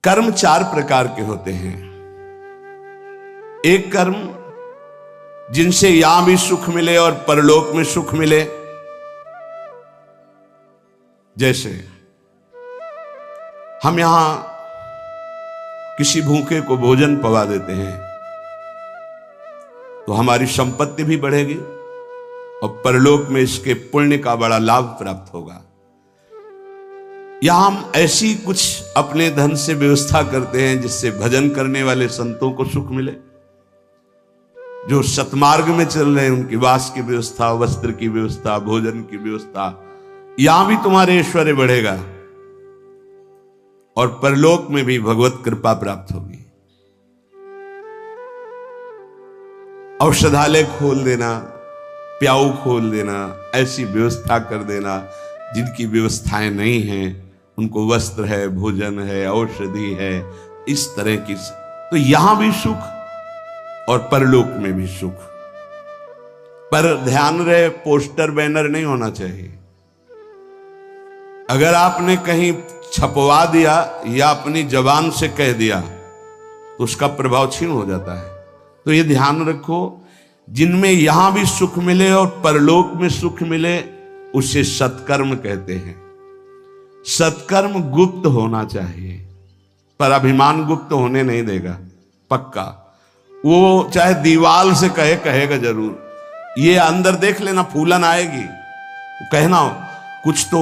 कर्म चार प्रकार के होते हैं। एक कर्म जिनसे यहां भी सुख मिले और परलोक में सुख मिले, जैसे हम यहां किसी भूखे को भोजन पवा देते हैं तो हमारी संपत्ति भी बढ़ेगी और परलोक में इसके पुण्य का बड़ा लाभ प्राप्त होगा। या हम ऐसी कुछ अपने धन से व्यवस्था करते हैं जिससे भजन करने वाले संतों को सुख मिले, जो सतमार्ग में चल रहे हैं उनकी वास की व्यवस्था, वस्त्र की व्यवस्था, भोजन की व्यवस्था, यहां भी तुम्हारे ऐश्वर्य बढ़ेगा और परलोक में भी भगवत कृपा प्राप्त होगी। औषधालय खोल देना, प्याऊ खोल देना, ऐसी व्यवस्था कर देना जिनकी व्यवस्थाएं नहीं हैं, उनको वस्त्र है, भोजन है, औषधि है, इस तरह की, तो यहां भी सुख और परलोक में भी सुख। पर ध्यान रहे, पोस्टर बैनर नहीं होना चाहिए। अगर आपने कहीं छपवा दिया या अपनी जबान से कह दिया तो उसका प्रभाव क्षीण हो जाता है। तो ये ध्यान रखो, जिनमें यहां भी सुख मिले और परलोक में सुख मिले उसे सत्कर्म कहते हैं। सत्कर्म गुप्त होना चाहिए, पर अभिमान गुप्त होने नहीं देगा, पक्का। वो चाहे दीवाल से कहेगा जरूर। ये अंदर देख लेना, फूलन आएगी, कहना कुछ तो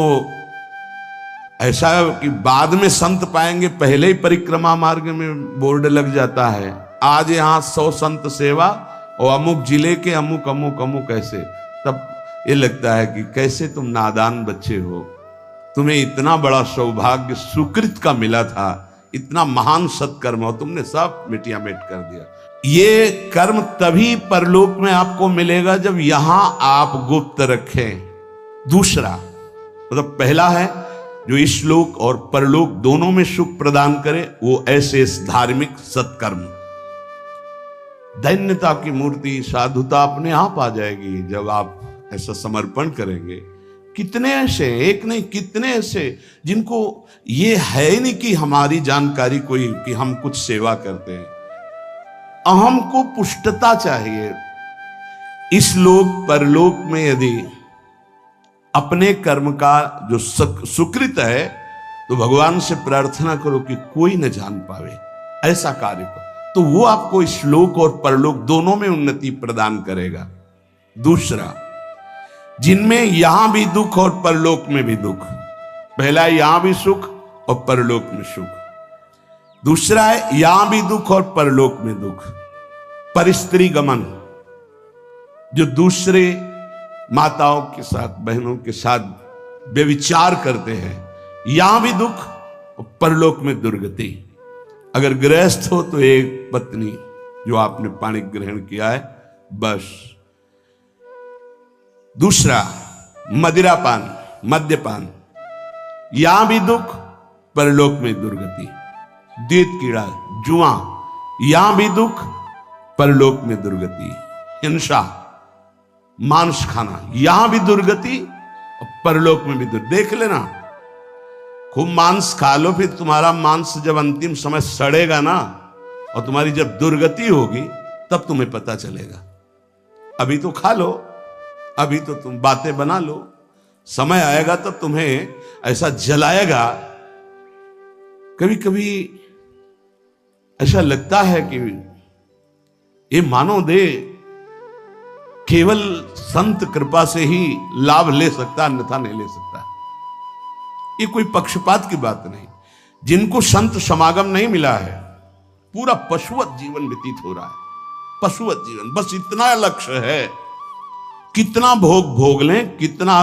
ऐसा कि बाद में संत पाएंगे, पहले ही परिक्रमा मार्ग में बोर्ड लग जाता है, आज यहां 100 संत सेवा और अमुक जिले के अमुक अमुक अमुक ऐसे। तब ये लगता है कि कैसे तुम नादान बच्चे हो, तुम्हें इतना बड़ा सौभाग्य सुकृत का मिला था, इतना महान सत्कर्म हो, तुमने सब मिटिया मेट कर दिया। ये कर्म तभी परलोक में आपको मिलेगा जब यहां आप गुप्त रखें। दूसरा मतलब पहला है जो इस लोक और परलोक दोनों में सुख प्रदान करे, वो ऐसे धार्मिक सत्कर्म। दैन्यता की मूर्ति, साधुता अपने आप आ जाएगी जब आप ऐसा समर्पण करेंगे। कितने ऐसे, एक नहीं कितने ऐसे जिनको ये है नहीं कि हमारी जानकारी कोई कि हम कुछ सेवा करते हैं। अहम को पुष्टता चाहिए। इस लोक परलोक में यदि अपने कर्म का जो सुकृत है तो भगवान से प्रार्थना करो कि कोई न जान पावे, ऐसा कार्य करो, तो वो आपको इस लोक और परलोक दोनों में उन्नति प्रदान करेगा। दूसरा, जिनमें यहां भी दुख और परलोक में भी दुख। पहला यहां भी सुख और परलोक में सुख। दूसरा है यहां भी दुख और परलोक में दुख। परिस्त्री गमन, जो दूसरे माताओं के साथ, बहनों के साथ व्यभिचार करते हैं, यहां भी दुख और परलोक में दुर्गति। अगर गृहस्थ हो तो एक पत्नी जो आपने पाणी ग्रहण किया है, बस। दूसरा मदिरापान, मद्यपान, यहां भी दुख, परलोक में दुर्गति। द्वैत कीड़ा, जुआ, यहां भी दुख, परलोक में दुर्गति। हिंसा, मांस खाना, यहां भी दुर्गति और परलोक में भी दुर्गति। देख लेना, खूब मांस खा लो, फिर तुम्हारा मांस जब अंतिम समय सड़ेगा ना और तुम्हारी जब दुर्गति होगी तब तुम्हें पता चलेगा। अभी तो खा लो, अभी तो तुम बातें बना लो, समय आएगा तब तुम्हें ऐसा जलाएगा। कभी कभी ऐसा लगता है कि ये मानव देह केवल संत कृपा से ही लाभ ले सकता, अन्यथा नहीं ले सकता। ये कोई पक्षपात की बात नहीं। जिनको संत समागम नहीं मिला है, पूरा पशुवत जीवन व्यतीत हो रहा है, पशुवत जीवन। बस इतना लक्ष्य है, कितना भोग भोग लें, कितना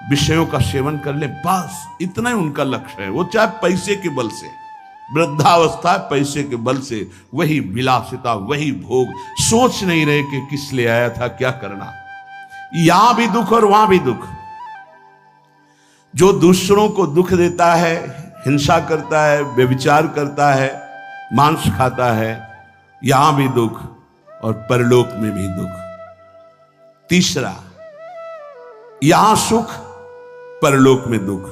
विषयों का सेवन कर लें, बस इतना ही उनका लक्ष्य है। वो चाहे पैसे के बल से, वृद्धावस्था पैसे के बल से, वही विलासिता, वही भोग, सोच नहीं रहे कि किस लिए आया था, क्या करना। यहां भी दुख और वहां भी दुख। जो दूसरों को दुख देता है, हिंसा करता है, व्यभिचार करता है, मांस खाता है, यहां भी दुख और परलोक में भी दुख। तीसरा, यहां सुख, परलोक में दुख।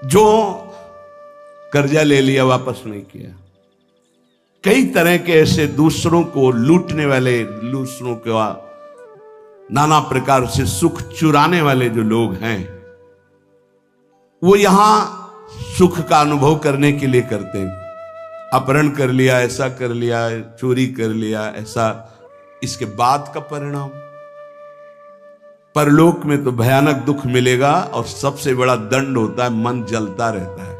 जो कर्जा ले लिया, वापस नहीं किया। कई तरह के ऐसे दूसरों को लूटने वाले, दूसरों के नाना प्रकार से सुख चुराने वाले जो लोग हैं, वो यहां सुख का अनुभव करने के लिए करते हैं। अपहरण कर लिया, ऐसा कर लिया, चोरी कर लिया, ऐसा, इसके बाद का परिणाम परलोक में तो भयानक दुख मिलेगा। और सबसे बड़ा दंड होता है, मन जलता रहता है।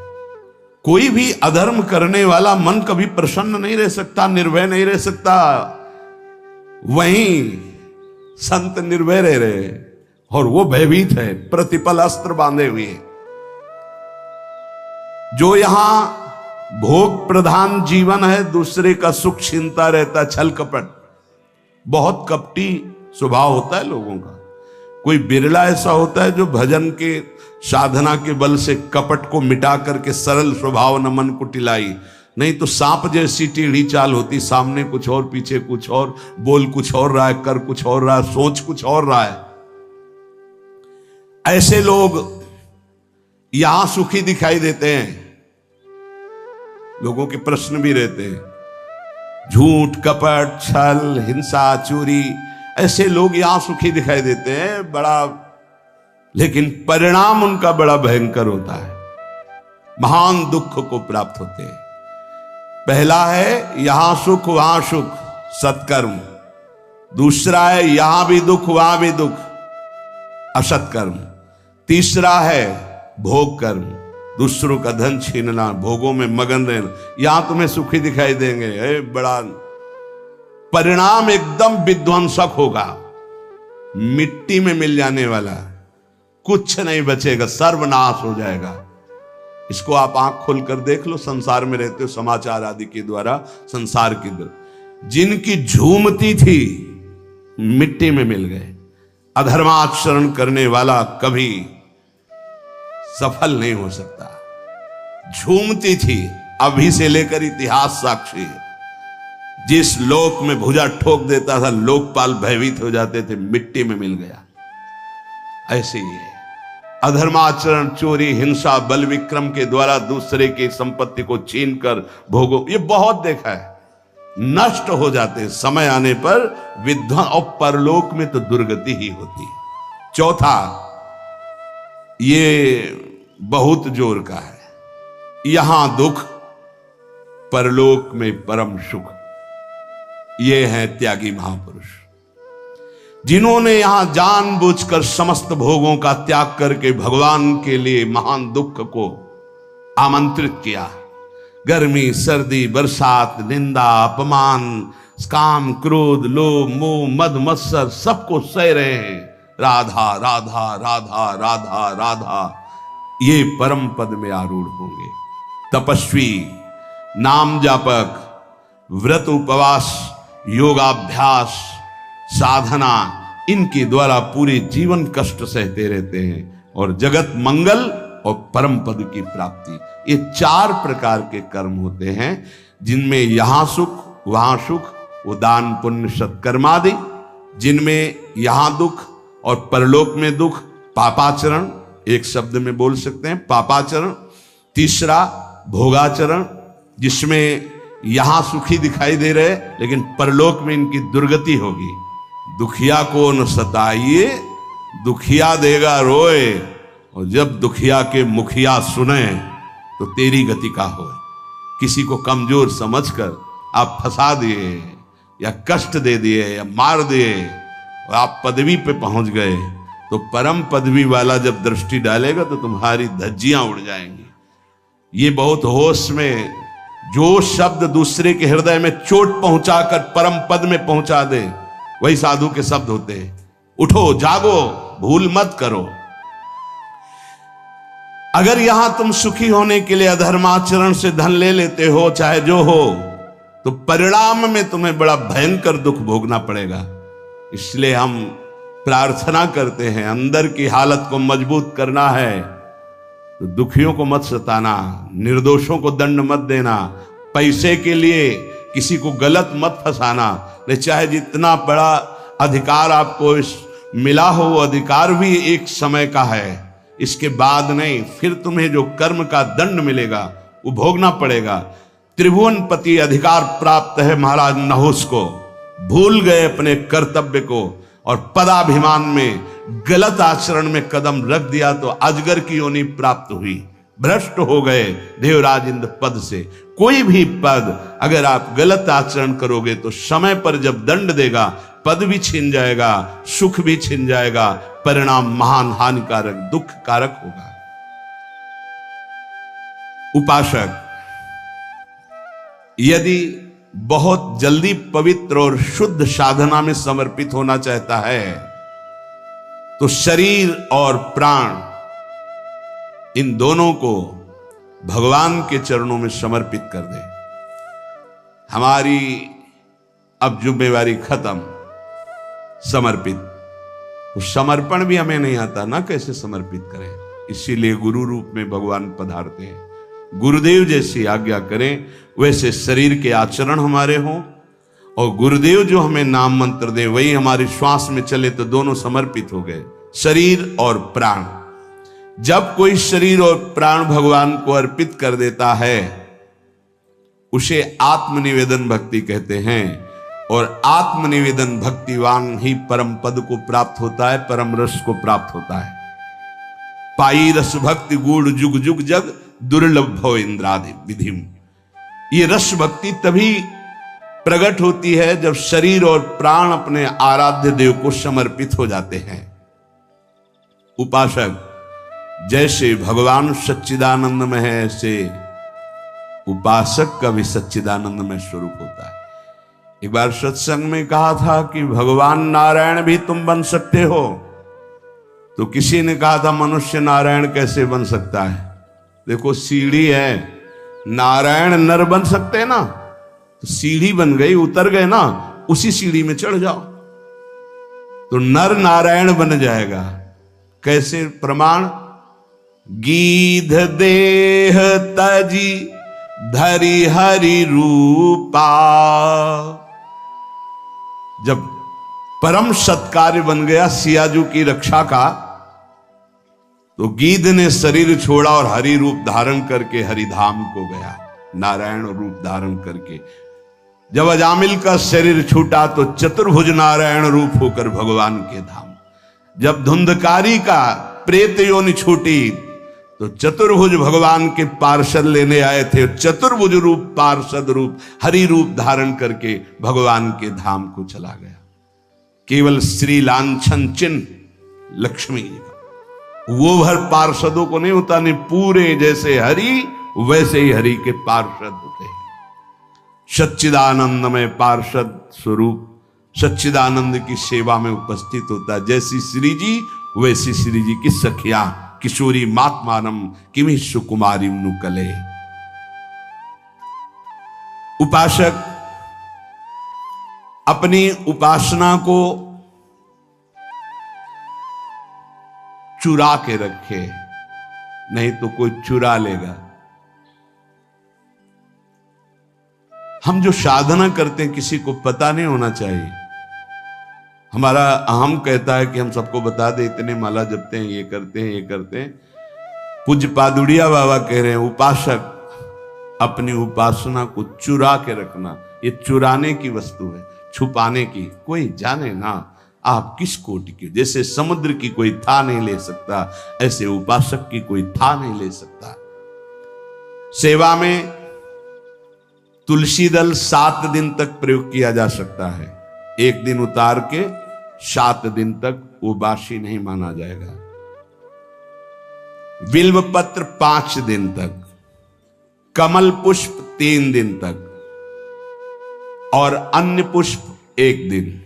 कोई भी अधर्म करने वाला मन कभी प्रसन्न नहीं रह सकता, निर्भय नहीं रह सकता। वहीं संत निर्भय रह रहे और वो भयभीत है, प्रतिपल अस्त्र बांधे हुए। जो यहां भोग प्रधान जीवन है, दूसरे का सुख छीनता रहता, छल कपट, बहुत कपटी स्वभाव होता है लोगों का। कोई बिरला ऐसा होता है जो भजन के साधना के बल से कपट को मिटा करके सरल स्वभाव न मन को टिलाई, नहीं तो सांप जैसी टेढ़ी चाल होती, सामने कुछ और, पीछे कुछ और, बोल कुछ और रहा है, कर कुछ और रहा है, सोच कुछ और रहा है। ऐसे लोग यहां सुखी दिखाई देते हैं। लोगों के प्रश्न भी रहते हैं, झूठ, कपट, छल, हिंसा, चोरी, ऐसे लोग यहां सुखी दिखाई देते हैं बड़ा, लेकिन परिणाम उनका बड़ा भयंकर होता है, महान दुख को प्राप्त होते हैं। पहला है यहां सुख वहां सुख, सत्कर्म। दूसरा है यहां भी दुख वहां भी दुख, असत्कर्म। तीसरा है भोग कर्म, दूसरों का धन छीनना, भोगों में मगन रहना। यहां तुम्हें सुखी दिखाई देंगे, बड़ा परिणाम एकदम विध्वंसक होगा, मिट्टी में मिल जाने वाला, कुछ नहीं बचेगा, सर्वनाश हो जाएगा। इसको आप आंख खोलकर देख लो, संसार में रहते हो, समाचार आदि के द्वारा संसार की जिनकी झूमती थी मिट्टी में मिल गए। अधर्माचरण करने वाला कभी सफल नहीं हो सकता। झूमती थी, अभी से लेकर इतिहास साक्षी है। जिस लोक में भुजा ठोक देता था, लोकपाल भयभीत हो जाते थे, मिट्टी में मिल गया। ऐसे ही है अधर्माचरण, चोरी, हिंसा, बल विक्रम के द्वारा दूसरे की संपत्ति को छीनकर भोगो, ये बहुत देखा है, नष्ट हो जाते हैं समय आने पर विध्वंस, और परलोक में तो दुर्गति ही होती है। चौथा, ये बहुत जोर का है, यहां दुख, परलोक में परम सुख। ये है त्यागी महापुरुष, जिन्होंने यहां जानबूझकर समस्त भोगों का त्याग करके भगवान के लिए महान दुख को आमंत्रित किया। गर्मी, सर्दी, बरसात, निंदा, अपमान, काम, क्रोध, लोभ, मोह, मद, मत्सर, सबको सह रहे हैं। राधा राधा राधा राधा राधा, ये परम पद में आरूढ़ होंगे। तपस्वी, नाम जापक, व्रत, उपवास, योगाभ्यास, साधना, इनके द्वारा पूरे जीवन कष्ट सहते रहते हैं और जगत मंगल और परम पद की प्राप्ति, ये चार प्रकार के कर्म होते हैं जिनमें यहां सुख वहां सुख, वो दान पुण्य सत्कर्मादि, जिनमें यहां दुख और परलोक में दुख, पापाचरण, एक शब्द में बोल सकते हैं पापाचरण। तीसरा भोगाचरण, जिसमें यहां सुखी दिखाई दे रहे लेकिन परलोक में इनकी दुर्गति होगी। दुखिया को न सताइए, दुखिया देगा रोए, और जब दुखिया के मुखिया सुने तो तेरी गति का हो। किसी को कमजोर समझकर आप फंसा दिए या कष्ट दे दिए या मार दिए और आप पदवी पे पहुंच गए, तो परम पदवी वाला जब दृष्टि डालेगा तो तुम्हारी धज्जियां उड़ जाएंगी। ये बहुत होश में, जो शब्द दूसरे के हृदय में चोट पहुंचाकर परम पद में पहुंचा दे, वही साधु के शब्द होते हैं। उठो, जागो, भूल मत करो। अगर यहां तुम सुखी होने के लिए अधर्माचरण से धन ले लेते हो, चाहे जो हो, तो परिणाम में तुम्हें बड़ा भयंकर दुख भोगना पड़ेगा। इसलिए हम प्रार्थना करते हैं, अंदर की हालत को मजबूत करना है तो दुखियों को मत सताना, निर्दोषों को दंड मत देना, पैसे के लिए किसी को गलत मत फंसाना। नहीं, चाहे जितना बड़ा अधिकार आपको मिला हो, वो अधिकार भी एक समय का है, इसके बाद नहीं। फिर तुम्हें जो कर्म का दंड मिलेगा वो भोगना पड़ेगा। त्रिभुवनपति अधिकार प्राप्त है महाराज नहुस को, भूल गए अपने कर्तव्य को और पदाभिमान में गलत आचरण में कदम रख दिया तो अजगर की योनि प्राप्त हुई, भ्रष्ट हो गए देवराज इंद्र पद से। कोई भी पद अगर आप गलत आचरण करोगे तो समय पर जब दंड देगा, पद भी छिन जाएगा, सुख भी छिन जाएगा, परिणाम महान हानिकारक दुख कारक होगा। उपासक यदि बहुत जल्दी पवित्र और शुद्ध साधना में समर्पित होना चाहता है तो शरीर और प्राण इन दोनों को भगवान के चरणों में समर्पित कर दे। हमारी अब जिम्मेवारी खत्म, समर्पित। तो समर्पण भी हमें नहीं आता ना, कैसे समर्पित करें। इसीलिए गुरु रूप में भगवान पधारते हैं। गुरुदेव जैसी आज्ञा करें वैसे शरीर के आचरण हमारे हों और गुरुदेव जो हमें नाम मंत्र दे वही हमारी श्वास में चले, तो दोनों समर्पित हो गए, शरीर और प्राण। जब कोई शरीर और प्राण भगवान को अर्पित कर देता है उसे आत्मनिवेदन भक्ति कहते हैं। और आत्मनिवेदन भक्तिवान ही परम पद को प्राप्त होता है, परम रस को प्राप्त होता है। पाई रस भक्ति गूढ़ जुग जुग जग दुर्लभ भव इंद्रादि विधिम। ये रस भक्ति तभी प्रकट होती है जब शरीर और प्राण अपने आराध्य देव को समर्पित हो जाते हैं। उपासक जैसे भगवान सच्चिदानंद में है, ऐसे उपासक का भी सच्चिदानंद में स्वरूप होता है। एक बार सत्संग में कहा था कि भगवान नारायण भी तुम बन सकते हो, तो किसी ने कहा था मनुष्य नारायण कैसे बन सकता है। देखो सीढ़ी है, नारायण नर बन सकते हैं ना, तो सीढ़ी बन गई, उतर गए ना, उसी सीढ़ी में चढ़ जाओ तो नर नारायण बन जाएगा। कैसे प्रमाण? गीध देह तजी धरि हरि रूपा। जब परम सत्कार्य बन गया सियाजू की रक्षा का, तो गीध ने शरीर छोड़ा और हरि रूप धारण करके हरिधाम को गया, नारायण रूप धारण करके। जब अजामिल का शरीर छूटा तो चतुर्भुज नारायण रूप होकर भगवान के धाम। जब धुंधकारी का प्रेत योनि छूटी तो चतुर्भुज भगवान के पार्षद लेने आए थे, चतुर्भुज रूप पार्षद रूप हरि रूप धारण करके भगवान के धाम को चला गया। केवल श्री लांछन चिन्ह लक्ष्मी जी का, वो भर पार्षदों को नहीं होता, नहीं पूरे जैसे हरि वैसे ही हरि के पार्षद होते हैं। सच्चिदानंद में पार्षद स्वरूप सच्चिदानंद की सेवा में उपस्थित होता है। जैसी श्री जी वैसी श्री जी की सखिया किशोरी मात्मानम किमि सुकुमारी नुकले। उपासक अपनी उपासना को चुरा के रखे, नहीं तो कोई चुरा लेगा। हम जो साधना करते हैं किसी को पता नहीं होना चाहिए। हमारा अहम कहता है कि हम सबको बता दे, इतने माला जपते हैं, ये करते हैं, ये करते हैं। पूज्य पादुड़िया बाबा कह रहे हैं उपासक अपनी उपासना को चुरा के रखना। ये चुराने की वस्तु है, छुपाने की। कोई जाने ना आप किस कोटि के। जैसे समुद्र की कोई था नहीं ले सकता, ऐसे उपासक की कोई था नहीं ले सकता। सेवा में तुलसी दल 7 दिन तक प्रयोग किया जा सकता है। 1 दिन उतार के 7 दिन तक वो बासी नहीं माना जाएगा। बिल्व पत्र 5 दिन तक, कमल पुष्प 3 दिन तक और अन्य पुष्प 1 दिन।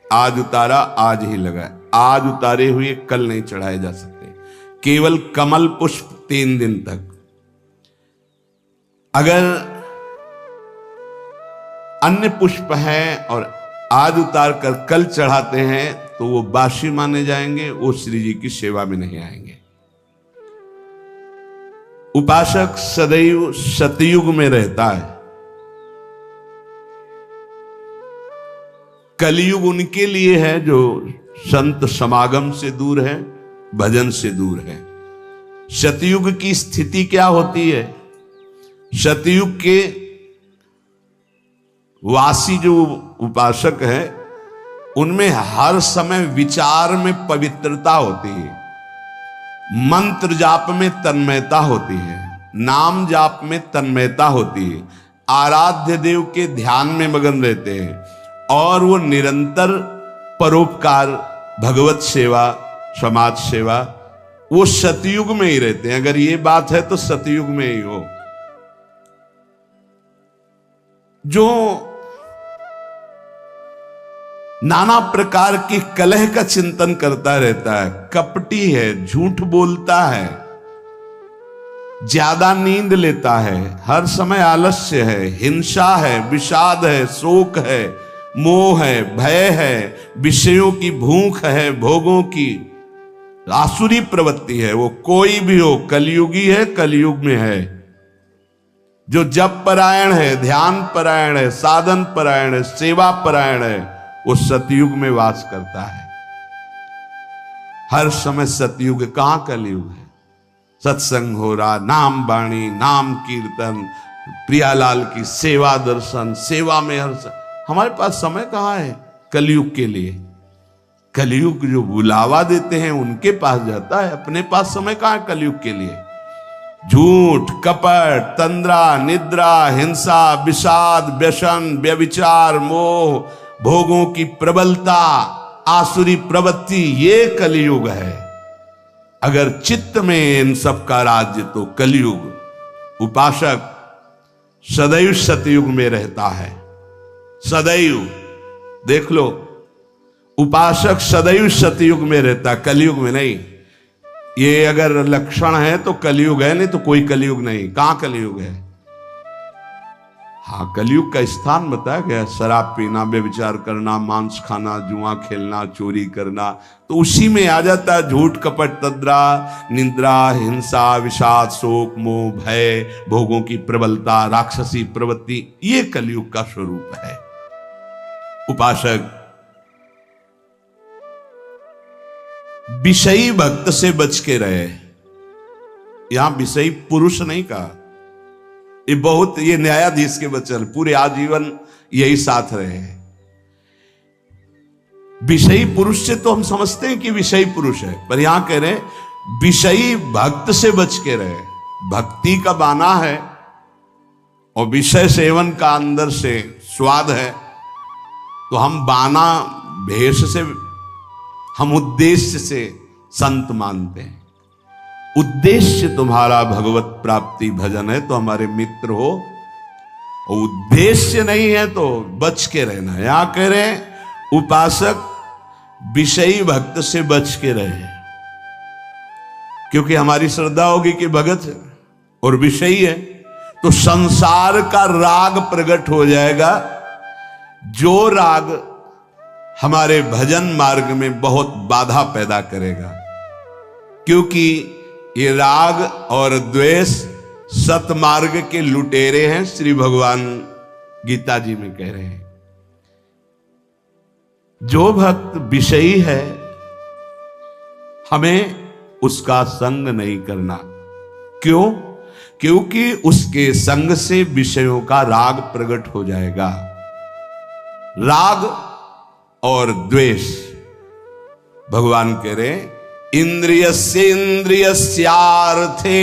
आज उतारा आज ही लगा, आज उतारे हुए कल नहीं चढ़ाए जा सकते। केवल कमल पुष्प 3 दिन तक। अगर अन्य पुष्प है और आज उतार कर कल चढ़ाते हैं तो वो बासी माने जाएंगे, वो श्री जी की सेवा में नहीं आएंगे। उपासक सदैव सतयुग में रहता है। कलयुग उनके लिए है जो संत समागम से दूर है, भजन से दूर है। सतयुग की स्थिति क्या होती है? सतयुग के वासी जो उपासक है उनमें हर समय विचार में पवित्रता होती है, मंत्र जाप में तन्मयता होती है, नाम जाप में तन्मयता होती है, आराध्य देव के ध्यान में मगन रहते हैं और वो निरंतर परोपकार, भगवत सेवा, समाज सेवा, वो सतयुग में ही रहते हैं। अगर ये बात है तो सतयुग में ही हो। जो नाना प्रकार की कलह का चिंतन करता रहता है, कपटी है, झूठ बोलता है, ज्यादा नींद लेता है, हर समय आलस्य है, हिंसा है, विषाद है, शोक है, मोह है, भय है, विषयों की भूख है, भोगों की आसुरी प्रवृत्ति है, वो कोई भी हो, कलयुगी है, कलयुग में है। जो जप परायण है, ध्यान परायण है, साधन परायण है, सेवा परायण है, वो सतयुग में वास करता है। हर समय सतयुग, कहां कलयुग है। सत्संग हो रहा, नाम वाणी, नाम कीर्तन, प्रियालाल की सेवा दर्शन, सेवा में हर हमारे पास समय कहां है कलयुग के लिए। कलयुग जो बुलावा देते हैं उनके पास जाता है, अपने पास समय कहां है कलयुग के लिए। झूठ, कपट, तंद्रा, निद्रा, हिंसा, विषाद, व्यसन, व्यभिचार, मोह, भोगों की प्रबलता, आसुरी प्रवृत्ति, ये कलयुग है। अगर चित्त में इन सब का राज्य तो कलयुग। उपासक सदैव सतयुग में रहता है, सदैव। देख लो, उपासक सदैव सतयुग में रहता, कलयुग में नहीं। ये अगर लक्षण है तो कलयुग है, नहीं तो कोई कलयुग नहीं। कहां कलयुग है? हाँ, कलयुग का स्थान बताया गया, शराब पीना, व्यभिचार करना, मांस खाना, जुआ खेलना, चोरी करना, तो उसी में आ जाता है झूठ, कपट, तंद्रा, निंद्रा, हिंसा, विषाद, शोक, मोह, भय, भोगों की प्रबलता, राक्षसी प्रवृत्ति, ये कलयुग का स्वरूप है। उपासक विषयी भक्त से बच के रहे। यहां विषयी पुरुष नहीं कहा, ये बहुत, ये न्यायाधीश के वचन, पूरे आजीवन यही साथ रहे। विषयी पुरुष से तो हम समझते हैं कि विषयी पुरुष है, पर यहां कह रहे विषयी भक्त से बच के रहे। भक्ति का बाना है और विषय सेवन का अंदर से स्वाद है, तो हम बाना भेष से, हम उद्देश्य से संत मानते हैं। उद्देश्य तुम्हारा भगवत प्राप्ति भजन है तो हमारे मित्र हो, और उद्देश्य नहीं है तो बच के रहना। यहां कह रहे हैं उपासक विषयी भक्त से बच के रहे, क्योंकि हमारी श्रद्धा होगी कि भगत है और विषयी है तो संसार का राग प्रकट हो जाएगा, जो राग हमारे भजन मार्ग में बहुत बाधा पैदा करेगा। क्योंकि ये राग और द्वेष सतमार्ग के लुटेरे हैं, श्री भगवान गीता जी में कह रहे हैं। जो भक्त विषयी है हमें उसका संग नहीं करना। क्यों? क्योंकि उसके संग से विषयों का राग प्रकट हो जाएगा। राग और द्वेष, भगवान कह रहे इंद्रियस्य इंद्रियस्यार्थे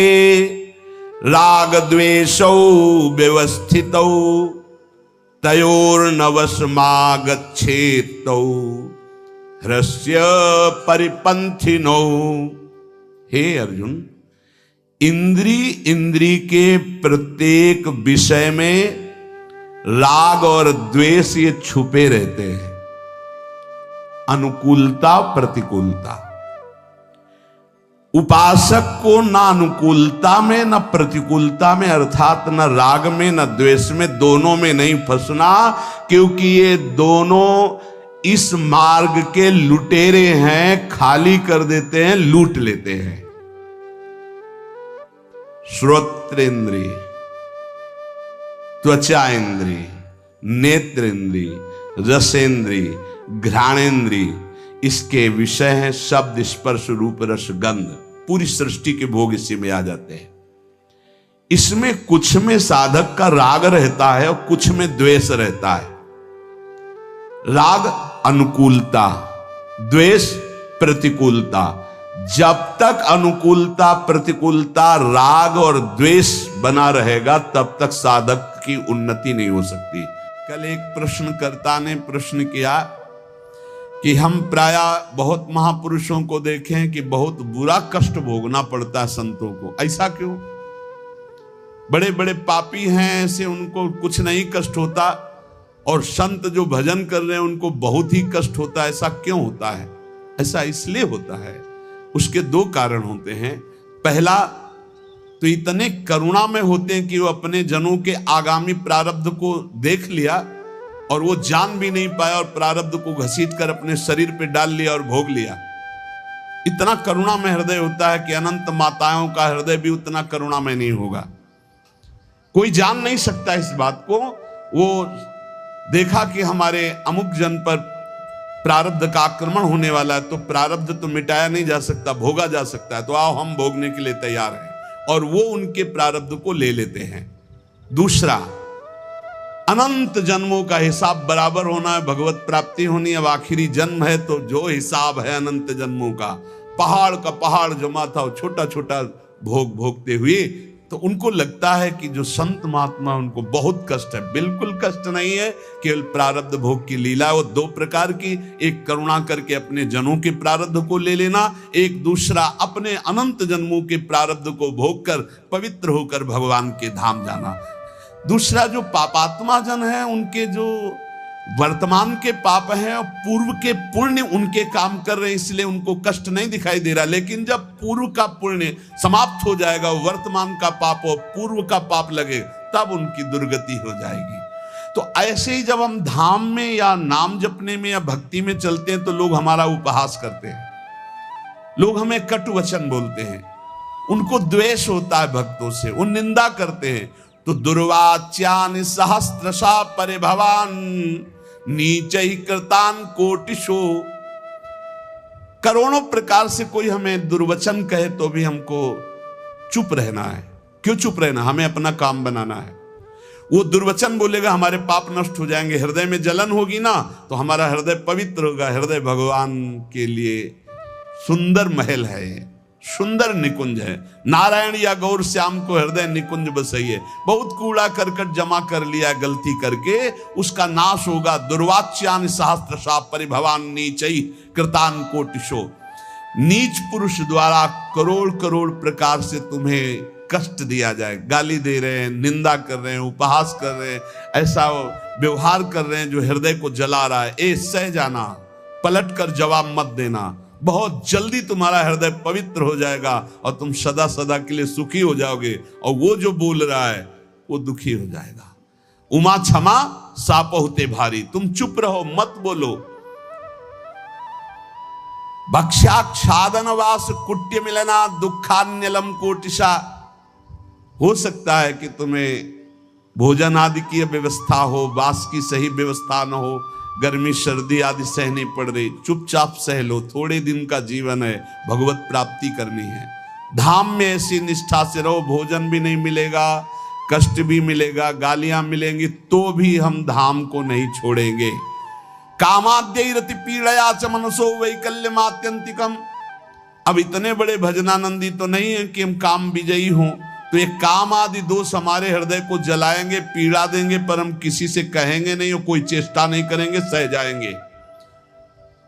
राग द्वेषौ व्यवस्थितौ तयोर्नवशमागच्छेतौ ह्रस्य परिपंथिनौ। हे अर्जुन, इंद्री के प्रत्येक विषय में राग और द्वेष ये छुपे रहते हैं। अनुकूलता, प्रतिकूलता। उपासक को ना अनुकूलता में न प्रतिकूलता में, अर्थात न राग में न द्वेष में, दोनों में नहीं फंसना, क्योंकि ये दोनों इस मार्ग के लुटेरे हैं, खाली कर देते हैं, लूट लेते हैं। श्रोत्रेंद्रिय, त्वचा इंद्रिय, नेत्र इंद्रिय, रसेंद्रिय, घ्राणेन्द्रिय, इसके विषय हैं शब्द, स्पर्श, रूप, रस, गंध। पूरी सृष्टि के भोग इसी में आ जाते हैं। इसमें कुछ में साधक का राग रहता है और कुछ में द्वेष रहता है। राग अनुकूलता, द्वेष प्रतिकूलता। जब तक अनुकूलता प्रतिकूलता राग और द्वेष बना रहेगा तब तक साधक की उन्नति नहीं हो सकती। कल एक प्रश्नकर्ता ने प्रश्न किया कि हम प्रायः बहुत महापुरुषों को देखें कि बहुत बुरा कष्ट भोगना पड़ता है संतों को, ऐसा क्यों? बड़े बड़े पापी हैं ऐसे, उनको कुछ नहीं कष्ट होता, और संत जो भजन कर रहे हैं उनको बहुत ही कष्ट होता है, ऐसा क्यों होता है? ऐसा इसलिए होता है, उसके दो कारण होते हैं। पहला तो इतने करुणा में होते हैं कि वो अपने जनों के आगामी प्रारब्ध को देख लिया और वो जान भी नहीं पाया और प्रारब्ध को घसीट कर अपने शरीर पे डाल लिया और भोग लिया। इतना करुणा में हृदय होता है कि अनंत माताओं का हृदय भी उतना करुणा में नहीं होगा। कोई जान नहीं सकता इस बात को। वो देखा कि हमारे अमुक जन पर प्रारब्ध का आक्रमण होने वाला है, तो प्रारब्ध तो मिटाया नहीं जा सकता, भोगा जा सकता है, तो आओ हम भोगने के लिए तैयार हैं, और वो उनके प्रारब्ध को ले लेते हैं। दूसरा, अनंत जन्मों का हिसाब बराबर होना है, भगवत प्राप्ति होनी है। अब आखिरी जन्म है तो जो हिसाब है अनंत जन्मों का, पहाड़ का पहाड़ जमा था, छोटा छोटा भोग भोगते हुए, तो उनको लगता है कि जो संत महात्मा उनको बहुत कष्ट है। बिल्कुल कष्ट नहीं है, केवल प्रारब्ध भोग की लीला। वो दो प्रकार की, एक करुणा करके अपने जनों के प्रारब्ध को ले लेना, एक दूसरा अपने अनंत जन्मों के प्रारब्ध को भोग कर पवित्र होकर भगवान के धाम जाना। दूसरा, जो पापात्मा जन है उनके जो वर्तमान के पाप हैं और पूर्व के पुण्य उनके काम कर रहे हैं, इसलिए उनको कष्ट नहीं दिखाई दे रहा। लेकिन जब पूर्व का पुण्य समाप्त हो जाएगा, वर्तमान का पाप और पूर्व का पाप लगे, तब उनकी दुर्गति हो जाएगी। तो ऐसे ही जब हम धाम में या नाम जपने में या भक्ति में चलते हैं तो लोग हमारा उपहास करते हैं, लोग हमें कटु वचन बोलते हैं, उनको द्वेष होता है भक्तों से, वो निंदा करते हैं। तो दुर्वाच्यानि सहस्रशा परिभवान नीचै कृतान कोटिशो। करोड़ों प्रकार से कोई हमें दुर्वचन कहे तो भी हमको चुप रहना है। क्यों चुप रहना? हमें अपना काम बनाना है। वो दुर्वचन बोलेगा, हमारे पाप नष्ट हो जाएंगे, हृदय में जलन होगी ना तो हमारा हृदय पवित्र होगा। हृदय भगवान के लिए सुंदर महल है, सुंदर निकुंज है। नारायण या गौर श्याम को हृदय निकुंज बसइए। बहुत कूड़ा करकट जमा कर लिया गलती करके, उसका नाश होगा। दुर्वाच्यानि सहस्रशा परिभवान नीचै कृतान कोटिशो। नीच पुरुष द्वारा करोड़ करोड़ प्रकार से तुम्हें कष्ट दिया जाए, गाली दे रहे हैं, निंदा कर रहे हैं, उपहास कर रहे हैं, ऐसा व्यवहार कर रहे हैं जो हृदय को जला रहा है, ए सह जाना, पलट कर जवाब मत देना। बहुत जल्दी तुम्हारा हृदय पवित्र हो जाएगा और तुम सदा सदा के लिए सुखी हो जाओगे, और वो जो बोल रहा है वो दुखी हो जाएगा। उमा क्षमा सापहुते भारी। तुम चुप रहो, मत बोलो। भक्ष्याक्षादन वास कुट्य मिलना दुखान्यलम कोटिशा। हो सकता है कि तुम्हें भोजन आदि की व्यवस्था हो, वास की सही व्यवस्था न हो, गर्मी सर्दी आदि सहनी पड़ रही, चुपचाप सह लो। थोड़े दिन का जीवन है, भगवत प्राप्ति करनी है। धाम में ऐसी निष्ठा से रहो, भोजन भी नहीं मिलेगा, कष्ट भी मिलेगा, गालियां मिलेंगी, तो भी हम धाम को नहीं छोड़ेंगे। कामाद्यैरति पीड़या च मनसो वैकल्यमात्यंतिकम। अब इतने बड़े भजनानंदी तो नहीं है कि हम काम विजयी हों, तो ये काम आदि दोष हमारे हृदय को जलाएंगे, पीड़ा देंगे, पर हम किसी से कहेंगे नहीं और कोई चेष्टा नहीं करेंगे, सह जाएंगे।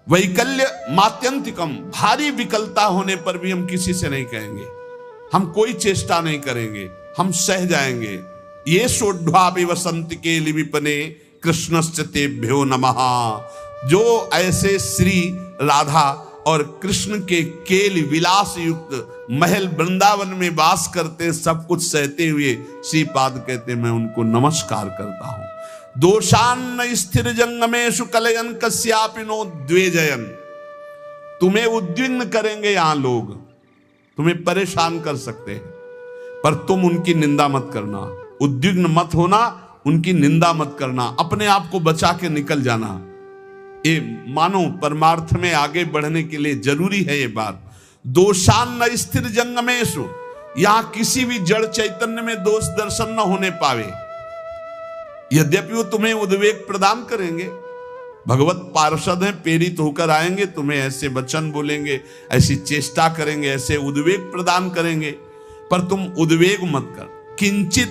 वैकल्य मात्यंतिकम, भारी विकलता होने पर भी हम किसी से नहीं कहेंगे, हम कोई चेष्टा नहीं करेंगे, हम सह जाएंगे। ये सोढ़ा वसंत के लिविपने कृष्णस्य तेभ्यो नमः। जो ऐसे श्री राधा और कृष्ण के केल विलास युक्त महल वृंदावन में वास करते, सब कुछ सहते हुए श्रीपाद कहते मैं उनको नमस्कार करता हूं। दोषान्न स्थिर जंगमेषु कलयन कस्यापि नो द्वेजयन। तुम्हें उद्विग्न करेंगे यहां लोग, तुम्हें परेशान कर सकते हैं, पर तुम उनकी निंदा मत करना, उद्विग्न मत होना, उनकी निंदा मत करना, अपने आप को बचा के निकल जाना। ये मानो परमार्थ में आगे बढ़ने के लिए जरूरी है ये बात। दोषान्न स्थिर जंगमेषु, यहां किसी भी जड़ चैतन्य में दोष दर्शन न होने पावे। यद्यपि वो तुम्हें उद्वेग प्रदान करेंगे, भगवत पार्षद हैं, प्रेरित होकर आएंगे, तुम्हें ऐसे वचन बोलेंगे, ऐसी चेष्टा करेंगे, ऐसे उद्वेग प्रदान करेंगे, पर तुम उद्वेग मत कर। किंचित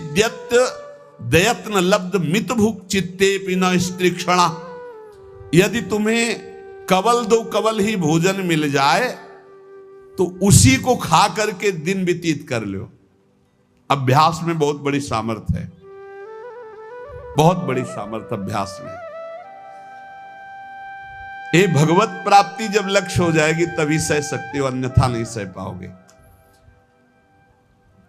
दयत्न लब्ध मित भुक चित्ते पिन स्त्रीक्षणा। यदि तुम्हें कवल दो कवल ही भोजन मिल जाए तो उसी को खा करके दिन व्यतीत कर लो। अभ्यास में बहुत बड़ी सामर्थ्य है, बहुत बड़ी सामर्थ्य अभ्यास में। ये भगवत प्राप्ति जब लक्ष्य हो जाएगी तभी सह सकते हो, अन्यथा नहीं सह पाओगे।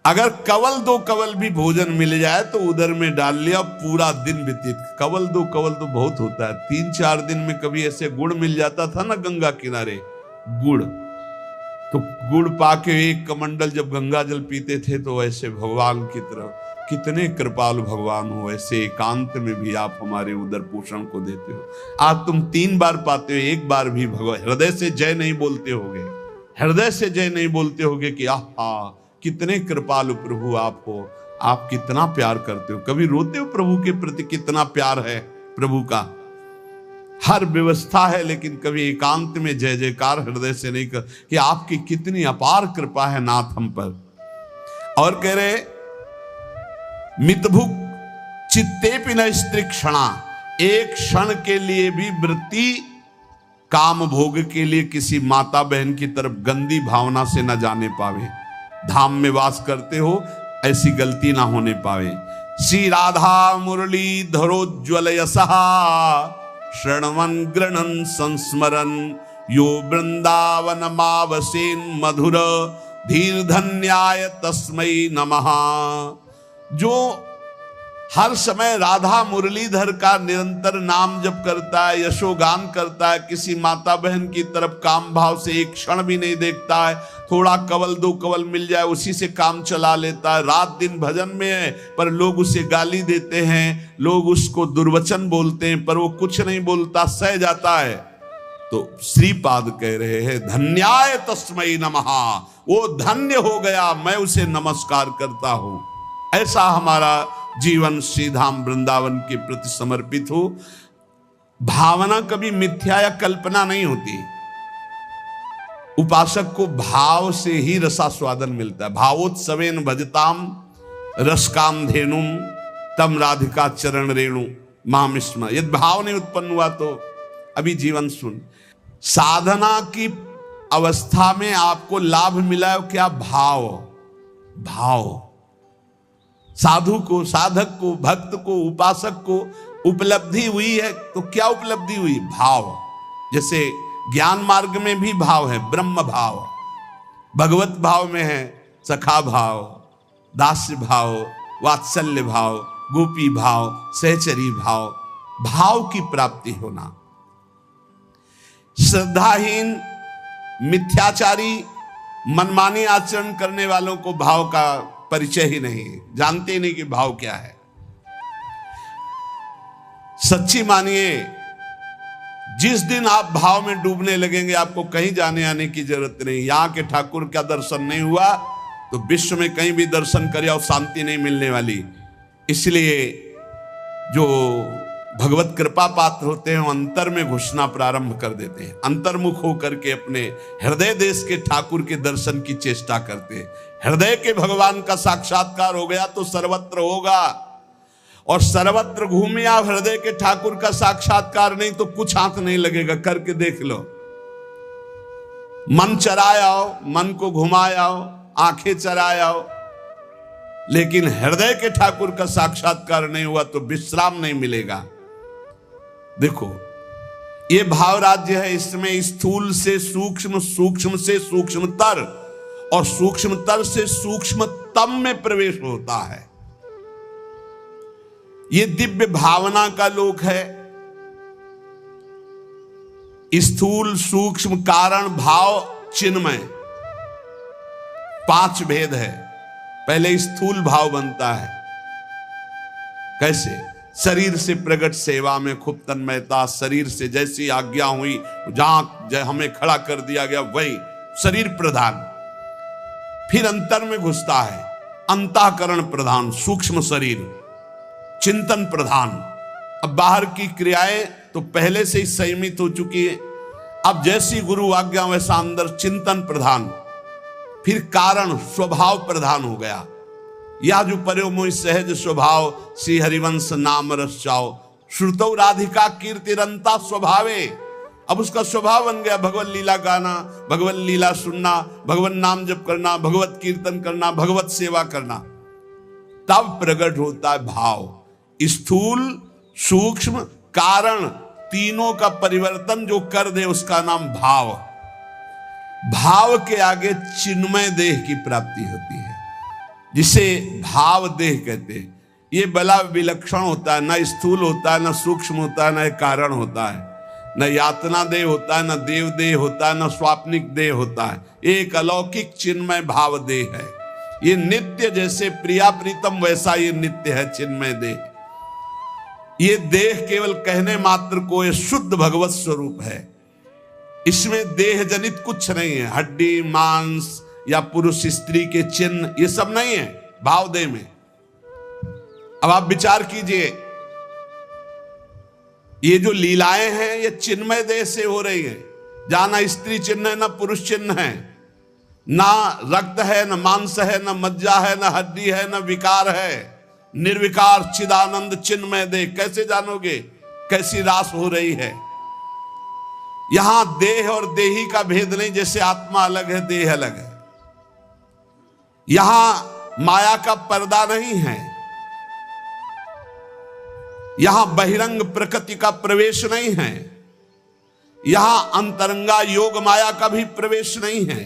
अगर कवल दो कवल भी भोजन मिल जाए तो उधर में डाल लिया, पूरा दिन व्यतीत। कवल दो कवल तो बहुत होता है, 3-4 दिन में कभी ऐसे गुड़ मिल जाता था ना गंगा किनारे, गुड़, तो गुड़ पाके एक कमंडल जब गंगा जल पीते थे तो ऐसे भगवान की तरफ, कितने कृपालु भगवान हो, ऐसे एकांत में भी आप हमारे उदर पोषण को देते हो। आज तुम 3 बार पाते हो, 1 बार भी भगवान हृदय से जय नहीं बोलते होगे, हृदय से जय नहीं बोलते होगे कि आहा कितने कृपालु प्रभु आप हो, आप कितना प्यार करते हो। कभी रोते हो प्रभु के प्रति, कितना प्यार है प्रभु का। हर व्यवस्था है लेकिन कभी एकांत में जय जयकार हृदय से नहीं कर कि आपकी कितनी अपार कृपा है नाथ हम पर। और कह रहे मितभुक चित्ते पिन स्त्री क्षणा, एक क्षण के लिए भी वृत्ति काम भोग के लिए किसी माता बहन की तरफ गंदी भावना से न जाने पावे। धाम में वास करते हो, ऐसी गलती ना होने पावे। श्री राधा मुरली धरोज्वल यशहा शरणवन गृणन संस्मरन यो वृंदावन मावसेन मधुर धीर धन्याय तस्मै नमः। जो हर समय राधा मुरलीधर का निरंतर नाम जप करता है, यशोगान करता है, किसी माता बहन की तरफ काम भाव से एक क्षण भी नहीं देखता है, थोड़ा कवल दो कवल मिल जाए उसी से काम चला लेता है, रात दिन भजन में है पर लोग उसे गाली देते हैं, लोग उसको दुर्वचन बोलते हैं पर वो कुछ नहीं बोलता, सह जाता है। तो श्रीपाद कह रहे हैं धन्याय तस्मै नमः, वो धन्य हो गया, मैं उसे नमस्कार करता हूं। ऐसा हमारा जीवन श्रीधाम वृंदावन के प्रति समर्पित हो। भावना कभी मिथ्या या कल्पना नहीं होती। उपासक को भाव से ही रसास्वादन मिलता है। भावोत्सवेन भजताम रसकाम धेनुम तम राधिका चरण रेणु मामिस्म। यदि भाव नहीं उत्पन्न हुआ तो अभी जीवन सुन। साधना की अवस्था में आपको लाभ मिला है क्या? भाव। भाव साधु को, साधक को, भक्त को, उपासक को उपलब्धि हुई है तो क्या उपलब्धि हुई? भाव। जैसे ज्ञान मार्ग में भी भाव है, ब्रह्म भाव, भगवत भाव में है सखा भाव, दास्य भाव, वात्सल्य भाव, गोपी भाव, सहचरी भाव, भाव की प्राप्ति होना। श्रद्धाहीन, मिथ्याचारी, मनमानी आचरण करने वालों को भाव का परिचय ही नहीं, जानते ही नहीं कि भाव क्या है। सच्ची मानिए, जिस दिन आप भाव में डूबने लगेंगे आपको कहीं जाने आने की जरूरत नहीं। यहां के ठाकुर का दर्शन नहीं हुआ तो विश्व में कहीं भी दर्शन करे और शांति नहीं मिलने वाली। इसलिए जो भगवत कृपा पात्र होते हैं अंतर में घुसना प्रारंभ कर देते हैं, अंतर्मुख होकर के अपने हृदय देश के ठाकुर के दर्शन की चेष्टा करते हैं। हृदय के भगवान का साक्षात्कार हो गया तो सर्वत्र होगा, और सर्वत्र घूमे आप हृदय के ठाकुर का साक्षात्कार नहीं तो कुछ हाथ नहीं लगेगा। करके देख लो, मन चराए आओ, मन को घुमाए आओ, आंखें चराए आओ, लेकिन हृदय के ठाकुर का साक्षात्कार नहीं हुआ तो विश्राम नहीं मिलेगा। देखो, ये भाव राज्य है, इसमें स्थूल से सूक्ष्म, सूक्ष्म से सूक्ष्मतर और सूक्ष्मतर से सूक्ष्मतम में प्रवेश होता है। ये दिव्य भावना का लोक है। स्थूल, सूक्ष्म, कारण, भाव, चिन्मय, 5 भेद है। पहले स्थूल भाव बनता है। कैसे? शरीर से प्रकट सेवा में खूब तन्मयता, शरीर से जैसी आज्ञा हुई, जहां हमें खड़ा कर दिया गया वही शरीर प्रधान। फिर अंतर में घुसता है, अंतःकरण प्रधान, सूक्ष्म शरीर, चिंतन प्रधान। अब बाहर की क्रियाएं तो पहले से ही संयमित हो चुकी है, अब जैसी गुरु आज्ञा वैसा अंदर चिंतन प्रधान, फिर कारण स्वभाव प्रधान हो गया। या जो पर्यो मोहि सहज स्वभाव, श्री हरिवंश नाम रस चाओ, श्रुतौ राधिका कीर्तिरंता स्वभावे। अब उसका स्वभाव बन गया भगवत लीला गाना, भगवत लीला सुनना, भगवत नाम जप करना, भगवत कीर्तन करना, भगवत सेवा करना। तब प्रकट होता है भाव। स्थूल, सूक्ष्म, कारण, तीनों का परिवर्तन जो कर दे उसका नाम भाव। भाव के आगे चिन्मय देह की प्राप्ति होती है, जिसे भाव देह कहते हैं। ये बड़ा विलक्षण होता है, न स्थूल होता है, न सूक्ष्म होता है, न कारण होता है, न यातना देह होता है, न देव देह होता है, न स्वाप्निक देह होता है। एक अलौकिक चिन्मय भाव देह है। ये नित्य, जैसे प्रिया प्रीतम वैसा ये नित्य है चिन्मय देह। ये देह केवल कहने मात्र को ये शुद्ध भगवत स्वरूप है। इसमें देह जनित कुछ नहीं है, हड्डी मांस या पुरुष स्त्री के चिन्ह ये सब नहीं है भाव देह में। अब आप विचार कीजिए, ये जो लीलाएं हैं ये चिन्मय देह से हो रही है, जहां ना स्त्री चिन्ह है, ना पुरुष चिन्ह है, ना रक्त है, ना मांस है, ना मज्जा है, ना हड्डी है, ना विकार है। निर्विकार चिदानंद चिन्मय देह। कैसे जानोगे कैसी रास हो रही है? यहां देह और देही का भेद नहीं, जैसे आत्मा अलग है देह अलग है। यहां माया का पर्दा नहीं है, यहां बहिरंग प्रकृति का प्रवेश नहीं है, यहां अंतरंगा योग माया का भी प्रवेश नहीं है।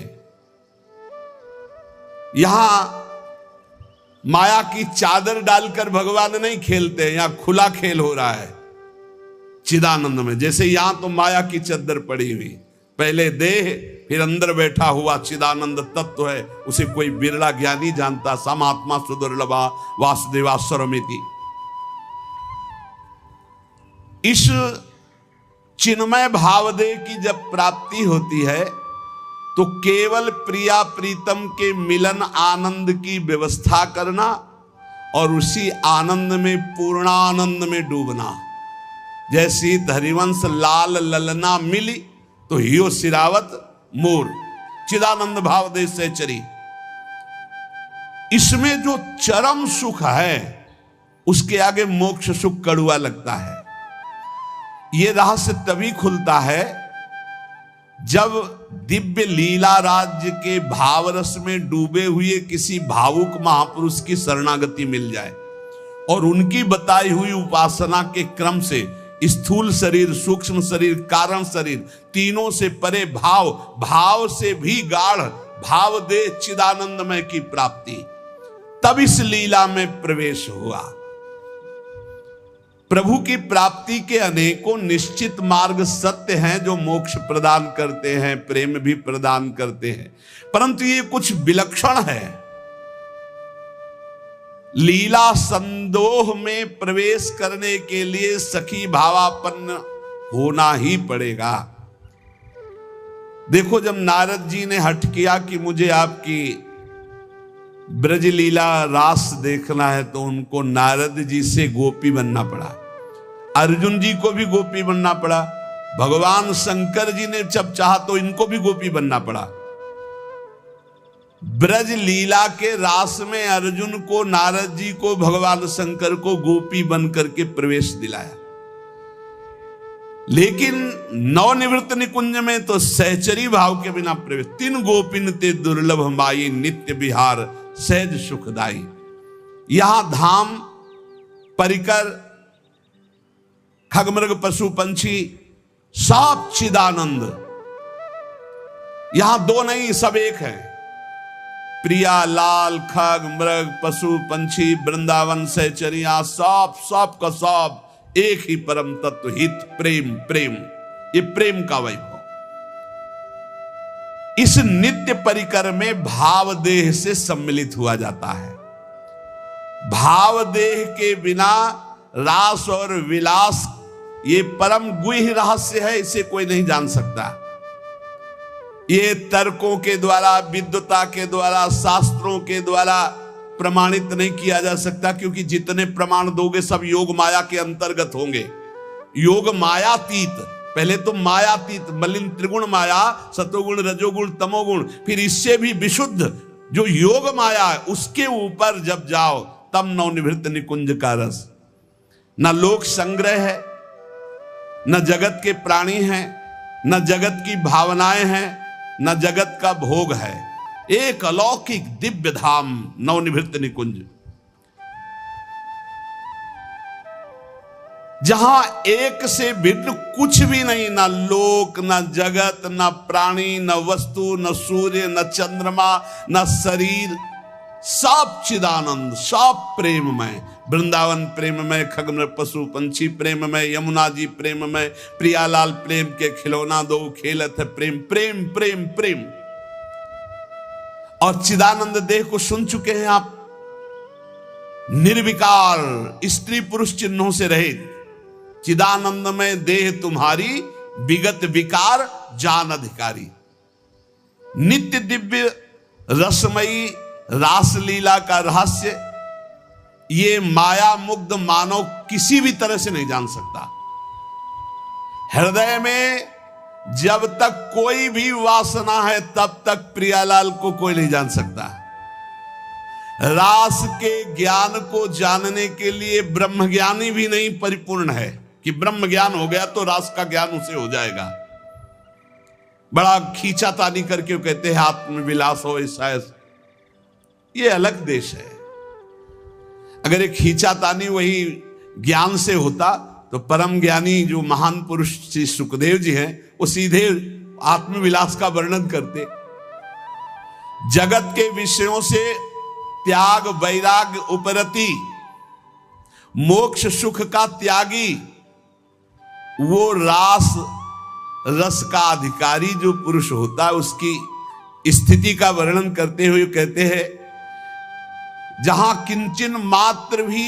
यहां माया की चादर डालकर भगवान नहीं खेलते, यहां खुला खेल हो रहा है चिदानंद में। जैसे यहां तो माया की चादर पड़ी हुई, पहले देह फिर अंदर बैठा हुआ चिदानंद तत्व है, उसे कोई बिरला ज्ञानी जानता। समात्मा सुदुर्लभा वासुदेवा सर्वमिति। इस चिन्मय भावदेह की जब प्राप्ति होती है तो केवल प्रिया प्रीतम के मिलन आनंद की व्यवस्था करना और उसी आनंद में पूर्णानंद में डूबना। जैसी हरिवंश लाल ललना मिली तो हियो सिरावत मोर, चिदानंद भाव देश से चरी। इसमें जो चरम सुख है उसके आगे मोक्ष सुख कड़ुआ लगता है। यह रहस्य तभी खुलता है जब दिव्य लीला राज्य के भावरस में डूबे हुए किसी भावुक महापुरुष की शरणागति मिल जाए और उनकी बताई हुई उपासना के क्रम से स्थूल शरीर, सूक्ष्म शरीर, कारण शरीर, तीनों से परे भाव, भाव से भी गाढ़ भाव दे चिदानंदमय की प्राप्ति, तब इस लीला में प्रवेश हुआ। प्रभु की प्राप्ति के अनेकों निश्चित मार्ग सत्य हैं जो मोक्ष प्रदान करते हैं, प्रेम भी प्रदान करते हैं, परंतु ये कुछ विलक्षण है। लीला संदोह में प्रवेश करने के लिए सखी भावापन्न होना ही पड़ेगा। देखो, जब नारद जी ने हठ किया कि मुझे आपकी ब्रज लीला रास देखना है, तो उनको नारद जी से गोपी बनना पड़ा। अर्जुन जी को भी गोपी बनना पड़ा। भगवान शंकर जी ने जब चाहा तो इनको भी गोपी बनना पड़ा। ब्रज लीला के रास में अर्जुन को, नारद जी को, भगवान शंकर को गोपी बन करके प्रवेश दिलाया। लेकिन नवनिवृत्त निकुंज में तो सहचरी भाव के बिना प्रवेश। तीन गोपिन ते दुर्लभ माई, नित्य विहार सहज सुखदाई। यहां धाम, परिकर, खगमृग पशु पंछी सब चिदानंद। यहां दो नहीं, सब एक है। प्रिया, लाल, खग, मृग, पशु पंछी, वृंदावन, सहचरिया, सब का सब एक ही परम तत्व, हित, प्रेम। प्रेम, ये प्रेम का वैभव। इस नित्य परिकर में भाव देह से सम्मिलित हुआ जाता है। भाव देह के बिना रास और विलास, ये परम गुह्य रहस्य है, इसे कोई नहीं जान सकता। ये तर्कों के द्वारा, विद्वता के द्वारा, शास्त्रों के द्वारा प्रमाणित नहीं किया जा सकता, क्योंकि जितने प्रमाण दोगे सब योग माया के अंतर्गत होंगे। योग मायातीत, पहले तो मायातीत मलिन त्रिगुण माया, सतोगुण रजोगुण तमोगुण, फिर इससे भी विशुद्ध जो योग माया है उसके ऊपर जब जाओ तब नवनिवृत्त निकुंज का रस। न लोक संग्रह है, न जगत के प्राणी हैं, न जगत की भावनाएं हैं, न जगत का भोग है। एक अलौकिक दिव्य धाम नवनिवृत्त निकुंज, जहां एक से भिन्न कुछ भी नहीं, ना लोक, ना जगत, ना प्राणी, न वस्तु, न सूर्य, न चंद्रमा, न शरीर, सब चिदानंद, सब प्रेममय। वृंदावन प्रेममय, खगमय पशु पंछी प्रेममय, यमुना जी प्रेममय, प्रियालाल प्रेम के खिलौना दो खेलत है प्रेम, प्रेम प्रेम प्रेम। और चिदानंद देह को सुन चुके हैं आप, निर्विकार, स्त्री पुरुष चिन्हों से रहित, चिदानंद में देह तुम्हारी, विगत विकार जान अधिकारी। नित्य दिव्य रसमयी रासलीला का रहस्य ये माया मुग्ध मानव किसी भी तरह से नहीं जान सकता। हृदय में जब तक कोई भी वासना है तब तक प्रियालाल को कोई नहीं जान सकता। रास के ज्ञान को जानने के लिए ब्रह्मज्ञानी भी नहीं परिपूर्ण है कि ब्रह्म ज्ञान हो गया तो रास का ज्ञान उसे हो जाएगा। बड़ा खींचातानी करके कहते हैं आत्मविलास हो ऐसा, ये अलग देश है। अगर एक खींचातानी वही ज्ञान से होता तो परम ज्ञानी जो महान पुरुष श्री सुखदेव जी हैं वो सीधे आत्मविलास का वर्णन करते। जगत के विषयों से त्याग वैराग उपरति, मोक्ष सुख का त्यागी, वो रास रस का अधिकारी जो पुरुष होता है उसकी स्थिति का वर्णन करते हुए कहते हैं, जहां किंचन मात्र भी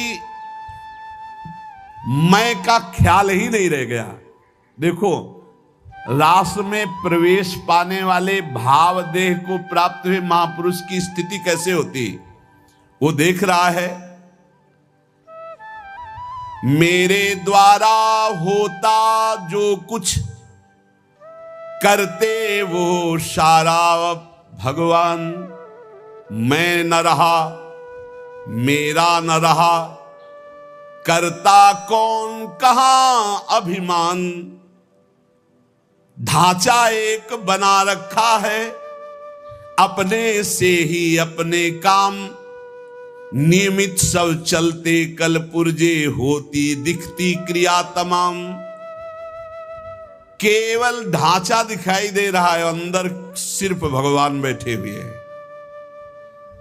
मैं का ख्याल ही नहीं रह गया। देखो, रास में प्रवेश पाने वाले भाव देह को प्राप्त हुए महापुरुष की स्थिति कैसे होती, वो देख रहा है। मेरे द्वारा होता जो कुछ करते वो सारा भगवान, मैं न रहा मेरा न रहा, करता कौन कहां अभिमान। ढांचा एक बना रखा है अपने से ही अपने काम, नियमित सब चलते कल पुर्जे होती दिखती क्रिया तमाम। केवल ढांचा दिखाई दे रहा है, अंदर सिर्फ भगवान बैठे हुए हैं।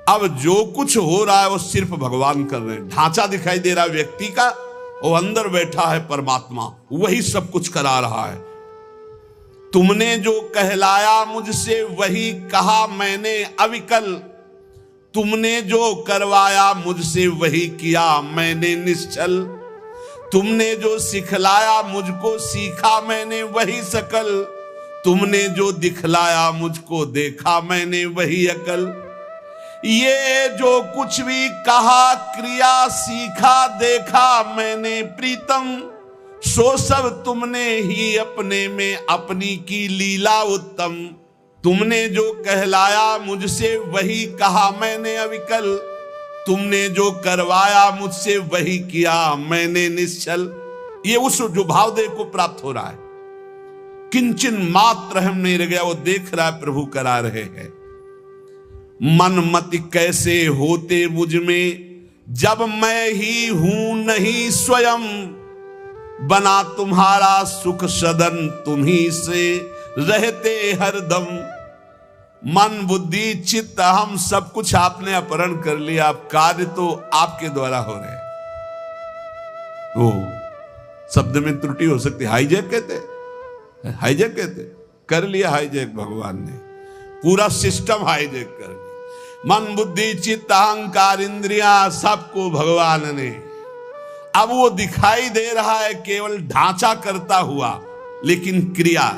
अब जो कुछ हो रहा है वो सिर्फ भगवान कर रहे हैं। ढांचा दिखाई दे रहा है व्यक्ति का, वो अंदर बैठा है परमात्मा, वही सब कुछ करा रहा है। तुमने जो कहलाया मुझसे वही कहा मैंने अविकल, तुमने जो करवाया मुझसे वही किया मैंने निश्चल। तुमने जो सिखलाया मुझको सीखा मैंने वही सकल, तुमने जो दिखलाया मुझको देखा मैंने वही अकल। ये जो कुछ भी कहा क्रिया सीखा देखा मैंने प्रीतम, सो सब तुमने ही अपने में अपनी की लीला उत्तम। तुमने जो कहलाया मुझसे वही कहा मैंने अविकल, तुमने जो करवाया मुझसे वही किया मैंने निश्चल। ये उस जो भावदेव को प्राप्त हो रहा है, किंचन मात्र हम नहीं रह गया, वो देख रहा है प्रभु करा रहे हैं। मन मति कैसे होते मुझ में जब मैं ही हूं नहीं स्वयं, बना तुम्हारा सुख सदन तुम्ही से रहते हरदम। मन बुद्धि चित्त हम सब कुछ आपने अपहरण कर लिया, आप कार्य तो आपके द्वारा हो रहे। ओ शब्द में त्रुटि हो सकती, हाईजैक कहते, हाईजैक कहते, कर लिया हाईजैक भगवान ने, पूरा सिस्टम हाईजैक कर लिया। मन बुद्धि चित्त अहंकार इंद्रियां सबको भगवान ने, अब वो दिखाई दे रहा है केवल ढांचा करता हुआ, लेकिन क्रिया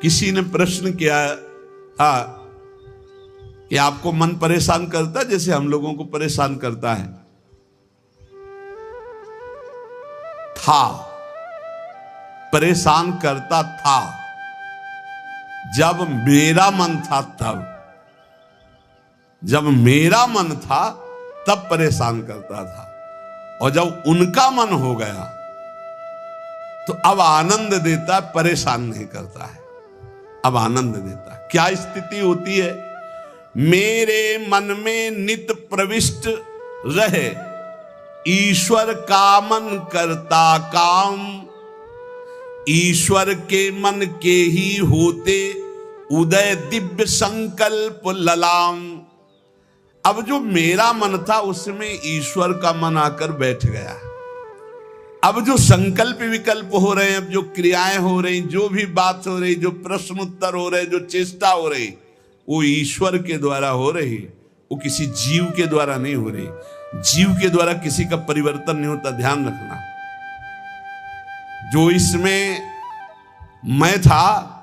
किसी ने प्रश्न किया था कि आपको मन परेशान करता है जैसे हम लोगों को परेशान करता है? था, परेशान करता था। जब मेरा मन था तब, जब मेरा मन था तब परेशान करता था, और जब उनका मन हो गया तो अब आनंद देता, परेशान नहीं करता है, अब आनंद देता। क्या स्थिति होती है? मेरे मन में नित प्रविष्ट रहे ईश्वर का मन करता काम, ईश्वर के मन के ही होते उदय दिव्य संकल्प ललाम। अब जो मेरा मन था उसमें ईश्वर का मन आकर बैठ गया। अब जो संकल्प विकल्प हो रहे हैं, अब जो क्रियाएं हो रही, जो भी बात हो रही, जो प्रश्न उत्तर हो रहे, जो चेष्टा हो रही, वो ईश्वर के द्वारा हो रही, वो किसी जीव के द्वारा नहीं हो रही। जीव के द्वारा किसी का परिवर्तन नहीं होता, ध्यान रखना। जो इसमें मैं था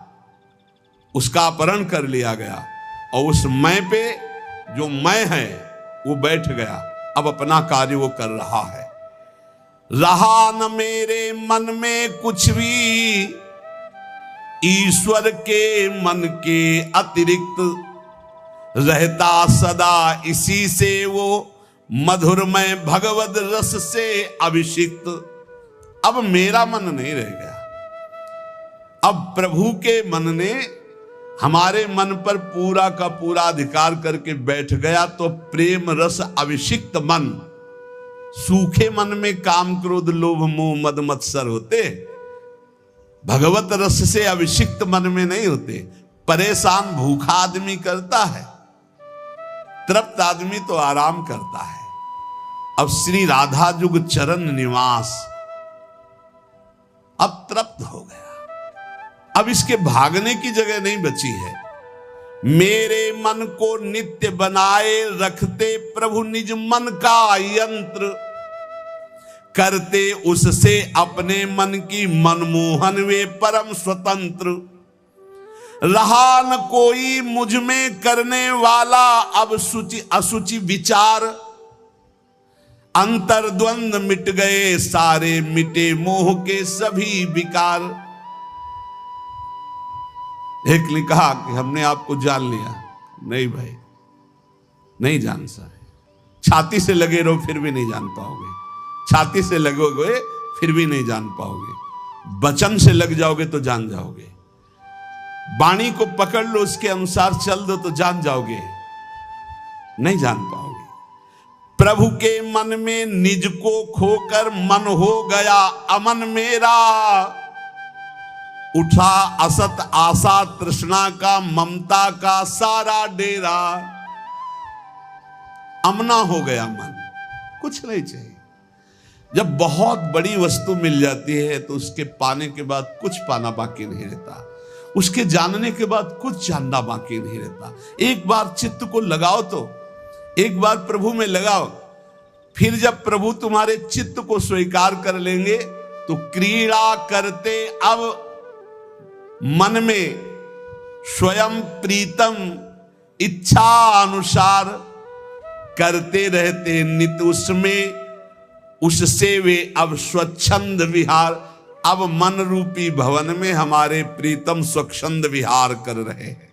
उसका अपहरण कर लिया गया, और उस मैं पे जो मैं है वो बैठ गया, अब अपना कार्य वो कर रहा है। रहा न मेरे मन में कुछ भी ईश्वर के मन के अतिरिक्त, रहता सदा इसी से वो मधुरमय भगवद रस से अभिषिक्त। अब मेरा मन नहीं रह गया, अब प्रभु के मन ने हमारे मन पर पूरा का पूरा अधिकार करके बैठ गया। तो प्रेम रस अभिषिक्त मन, सूखे मन में काम क्रोध लोभ मोह मद मत्सर होते, भगवत रस से अभिषिक्त मन में नहीं होते। परेशान भूखा आदमी करता है, तृप्त आदमी तो आराम करता है। अब श्री राधा जुग चरण निवास, अब तृप्त हो गया, अब इसके भागने की जगह नहीं बची है। मेरे मन को नित्य बनाए रखते प्रभु निज मन का यंत्र, करते उससे अपने मन की मनमोहन वे परम स्वतंत्र। रहा न कोई मुझ में करने वाला अब सुचि असुचि विचार, अंतर्द्वंद मिट गए सारे मिटे मोह के सभी विकार। एक ने कहा कि हमने आपको जान लिया। नहीं भाई, नहीं जान सकते। छाती से लगे रहो फिर भी नहीं जान पाओगे, छाती से लगोगे फिर भी नहीं जान पाओगे, वचन से लग जाओगे तो जान जाओगे, वाणी को पकड़ लो उसके अनुसार चल दो तो जान जाओगे, नहीं जान पाओगे। प्रभु के मन में निज को खोकर मन हो गया अमन मेरा, उठा असत आशा तृष्णा का ममता का सारा डेरा। अमना हो गया मन, कुछ नहीं चाहिए। जब बहुत बड़ी वस्तु मिल जाती है तो उसके पाने के बाद कुछ पाना बाकी नहीं रहता, उसके जानने के बाद कुछ जानना बाकी नहीं रहता। एक बार चित्त को लगाओ तो, एक बार प्रभु में लगाओ, फिर जब प्रभु तुम्हारे चित्त को स्वीकार कर लेंगे तो क्रीड़ा करते अब मन में स्वयं प्रीतम इच्छा अनुसार करते रहते नित उसमें, उससे वे अब स्वच्छंद विहार। अब मन रूपी भवन में हमारे प्रीतम स्वच्छंद विहार कर रहे हैं।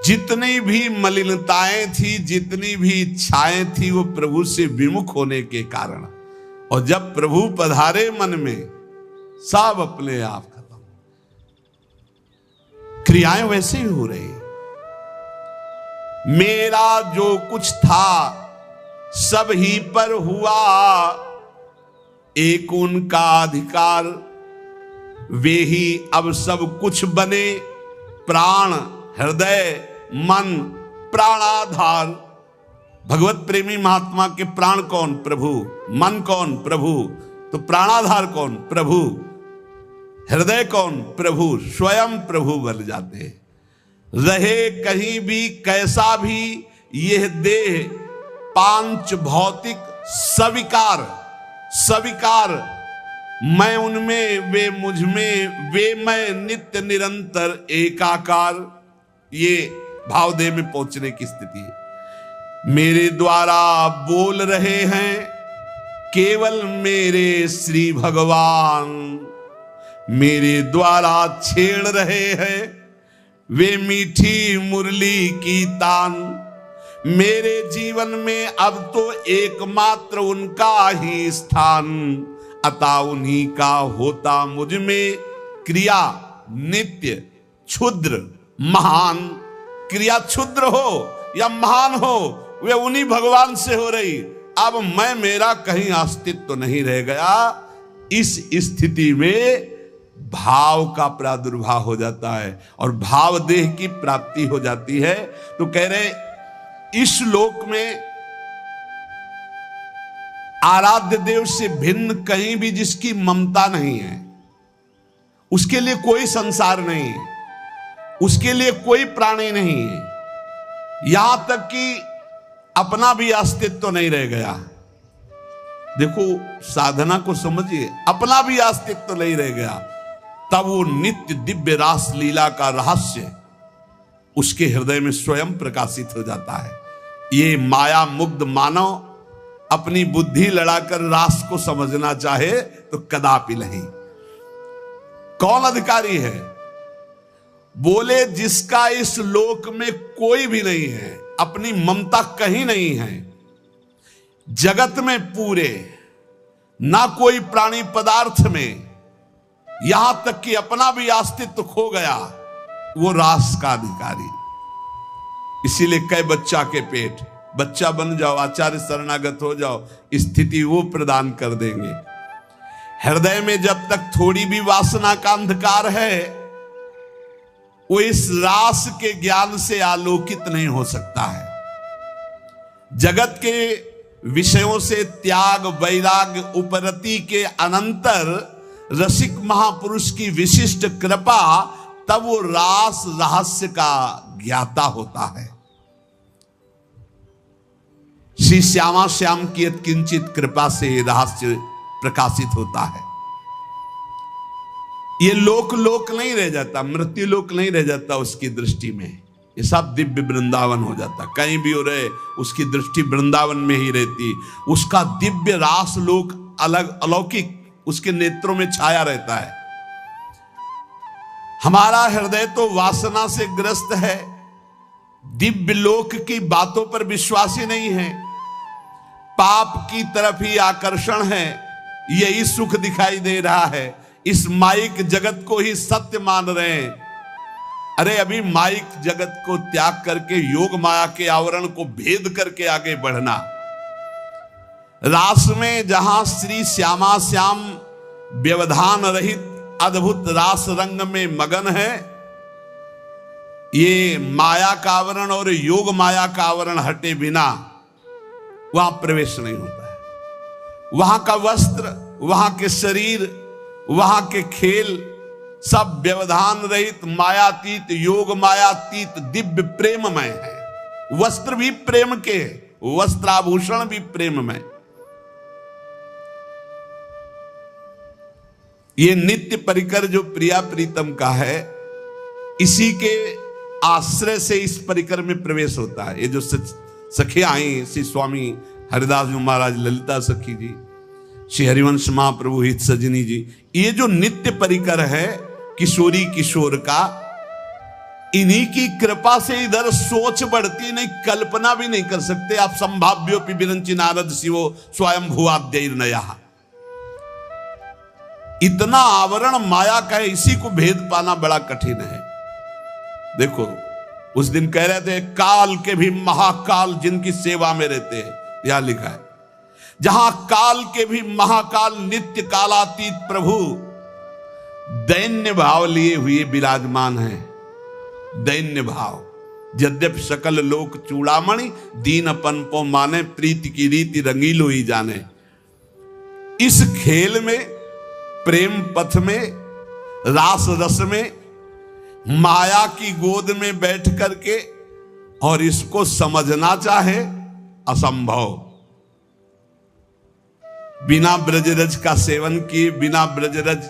जितनी भी मलिनताएं थी, जितनी भी इच्छाएं थी, वो प्रभु से विमुख होने के कारण, और जब प्रभु पधारे मन में सब अपने आप खत्म। क्रियाएं वैसे ही हो रही। मेरा जो कुछ था सब ही पर हुआ, एक उनका अधिकार, वे ही अब सब कुछ बने। प्राण हृदय मन प्राणाधार। भगवत प्रेमी महात्मा के प्राण कौन? प्रभु। मन कौन? प्रभु। तो प्राणाधार कौन? प्रभु। हृदय कौन? प्रभु। स्वयं प्रभु बन जाते। रहे कहीं भी कैसा भी यह देह पांच भौतिक सविकार, सविकार मैं उनमें, वे मुझ में, वे मैं नित्य निरंतर एकाकार। ये भावदेह में पहुंचने की स्थिति है। मेरे द्वारा बोल रहे हैं केवल मेरे श्री भगवान, मेरे द्वारा छेड़ रहे हैं वे मीठी मुरली की तान। मेरे जीवन में अब तो एकमात्र उनका ही स्थान, अतः उन्हीं का होता मुझ में क्रिया नित्य क्षुद्र महान। क्रिया क्षुद्र हो या महान हो, वे उन्हीं भगवान से हो रही। अब मैं मेरा कहीं अस्तित्व तो नहीं रह गया। इस स्थिति में भाव का प्रादुर्भाव हो जाता है और भाव देह की प्राप्ति हो जाती है। तो कह रहे इस लोक में आराध्य देव से भिन्न कहीं भी जिसकी ममता नहीं है, उसके लिए कोई संसार नहीं है, उसके लिए कोई प्राणी नहीं है, यहां तक कि अपना भी अस्तित्व तो नहीं रह गया। देखो साधना को समझिए, अपना भी अस्तित्व तो नहीं रह गया, तब वो नित्य दिव्य रास लीला का रहस्य उसके हृदय में स्वयं प्रकाशित हो जाता है। ये माया मुग्ध मानव अपनी बुद्धि लड़ाकर रास को समझना चाहे तो कदापि नहीं। कौन अधिकारी है? बोले जिसका इस लोक में कोई भी नहीं है, अपनी ममता कहीं नहीं है, जगत में पूरे ना कोई प्राणी पदार्थ में, यहां तक कि अपना भी अस्तित्व खो गया, वो रास का अधिकारी। इसीलिए कई बच्चा के पेट, बच्चा बन जाओ, आचार्य शरणागत हो जाओ, स्थिति वो प्रदान कर देंगे। हृदय में जब तक थोड़ी भी वासना का अंधकार है, वो इस रास के ज्ञान से आलोकित नहीं हो सकता है। जगत के विषयों से त्याग वैराग्य उपरति के अनंतर रसिक महापुरुष की विशिष्ट कृपा, तब वो रास रहस्य का ज्ञाता होता है। श्री श्यामा श्याम की किंचित कृपा से रहस्य प्रकाशित होता है। ये लोक लोक नहीं रह जाता, मृत्यु लोक नहीं रह जाता उसकी दृष्टि में, ये सब दिव्य वृंदावन हो जाता। कहीं भी हो रहे उसकी दृष्टि वृंदावन में ही रहती। उसका दिव्य रास लोक अलग अलौकिक उसके नेत्रों में छाया रहता है। हमारा हृदय तो वासना से ग्रस्त है, दिव्य लोक की बातों पर विश्वास ही नहीं है, पाप की तरफ ही आकर्षण है, यही सुख दिखाई दे रहा है, इस माइक जगत को ही सत्य मान रहे हैं। अरे अभी माइक जगत को त्याग करके योग माया के आवरण को भेद करके आगे बढ़ना। रास में जहां श्री श्यामा श्याम व्यवधान रहित अद्भुत रास रंग में मगन है, ये माया का आवरण और योग माया का आवरण हटे बिना वहां प्रवेश नहीं होता है। वहां का वस्त्र, वहां के शरीर, वहां के खेल सब व्यवधान रहित मायातीत योग मायातीत दिव्य प्रेममय है। वस्त्र भी प्रेम के, वस्त्राभूषण भी प्रेममय। ये नित्य परिकर जो प्रिया प्रीतम का है, इसी के आश्रय से इस परिकर में प्रवेश होता है। ये जो सखियां आई, श्री स्वामी हरिदास जी महाराज, ललिता सखी जी, श्री हरिवंश महाप्रभु हित सजनी जी, ये जो नित्य परिकर है किशोरी किशोर का, इन्हीं की कृपा से इधर सोच बढ़ती नहीं, कल्पना भी नहीं कर सकते आप। संभाव्योपि विरंचि नारद शिवो स्वयं भुवाद्यैर्नया। इतना आवरण माया का है, इसी को भेद पाना बड़ा कठिन है। देखो उस दिन कह रहे थे काल के भी महाकाल जिनकी सेवा में रहते हैं, यहां लिखा है जहां काल के भी महाकाल नित्य कालातीत प्रभु दैन्य भाव लिए हुए विराजमान है। दैन्य भाव, यद्यपि सकल लोक चूड़ामणि दीनपन पो माने, प्रीति की रीति रंगीलो ही जाने। इस खेल में, प्रेम पथ में, रास रस में, माया की गोद में बैठ करके और इसको समझना चाहे असंभव। बिना ब्रजरज का सेवन किए, बिना ब्रजरज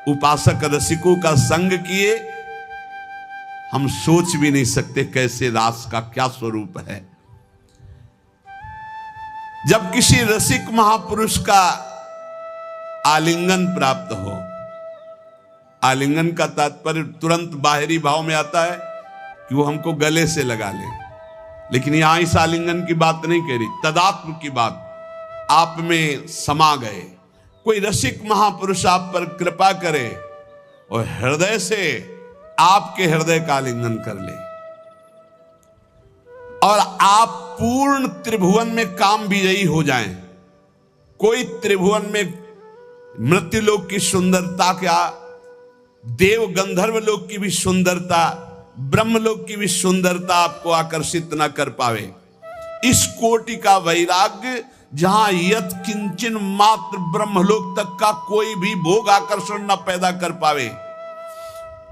उपासक रसिकों का संग किए हम सोच भी नहीं सकते कैसे रास का क्या स्वरूप है। जब किसी रसिक महापुरुष का आलिंगन प्राप्त हो, आलिंगन का तात्पर्य तुरंत बाहरी भाव में आता है कि वो हमको गले से लगा ले, लेकिन यहां इस आलिंगन की बात नहीं कह रही, तदात्म की बात। आप में समा गए, कोई रसिक महापुरुष आप पर कृपा करे और हृदय से आपके हृदय का आलिंगन कर ले, और आप पूर्ण त्रिभुवन में काम विजयी हो जाएं। कोई त्रिभुवन में मृत्युलोक की सुंदरता, क्या देव गंधर्व लोक की भी सुंदरता, ब्रह्मलोक की भी सुंदरता आपको आकर्षित न कर पावे। इस कोटि का वैराग्य जहां यत किंचन मात्र ब्रह्मलोक तक का कोई भी भोग आकर्षण न पैदा कर पावे,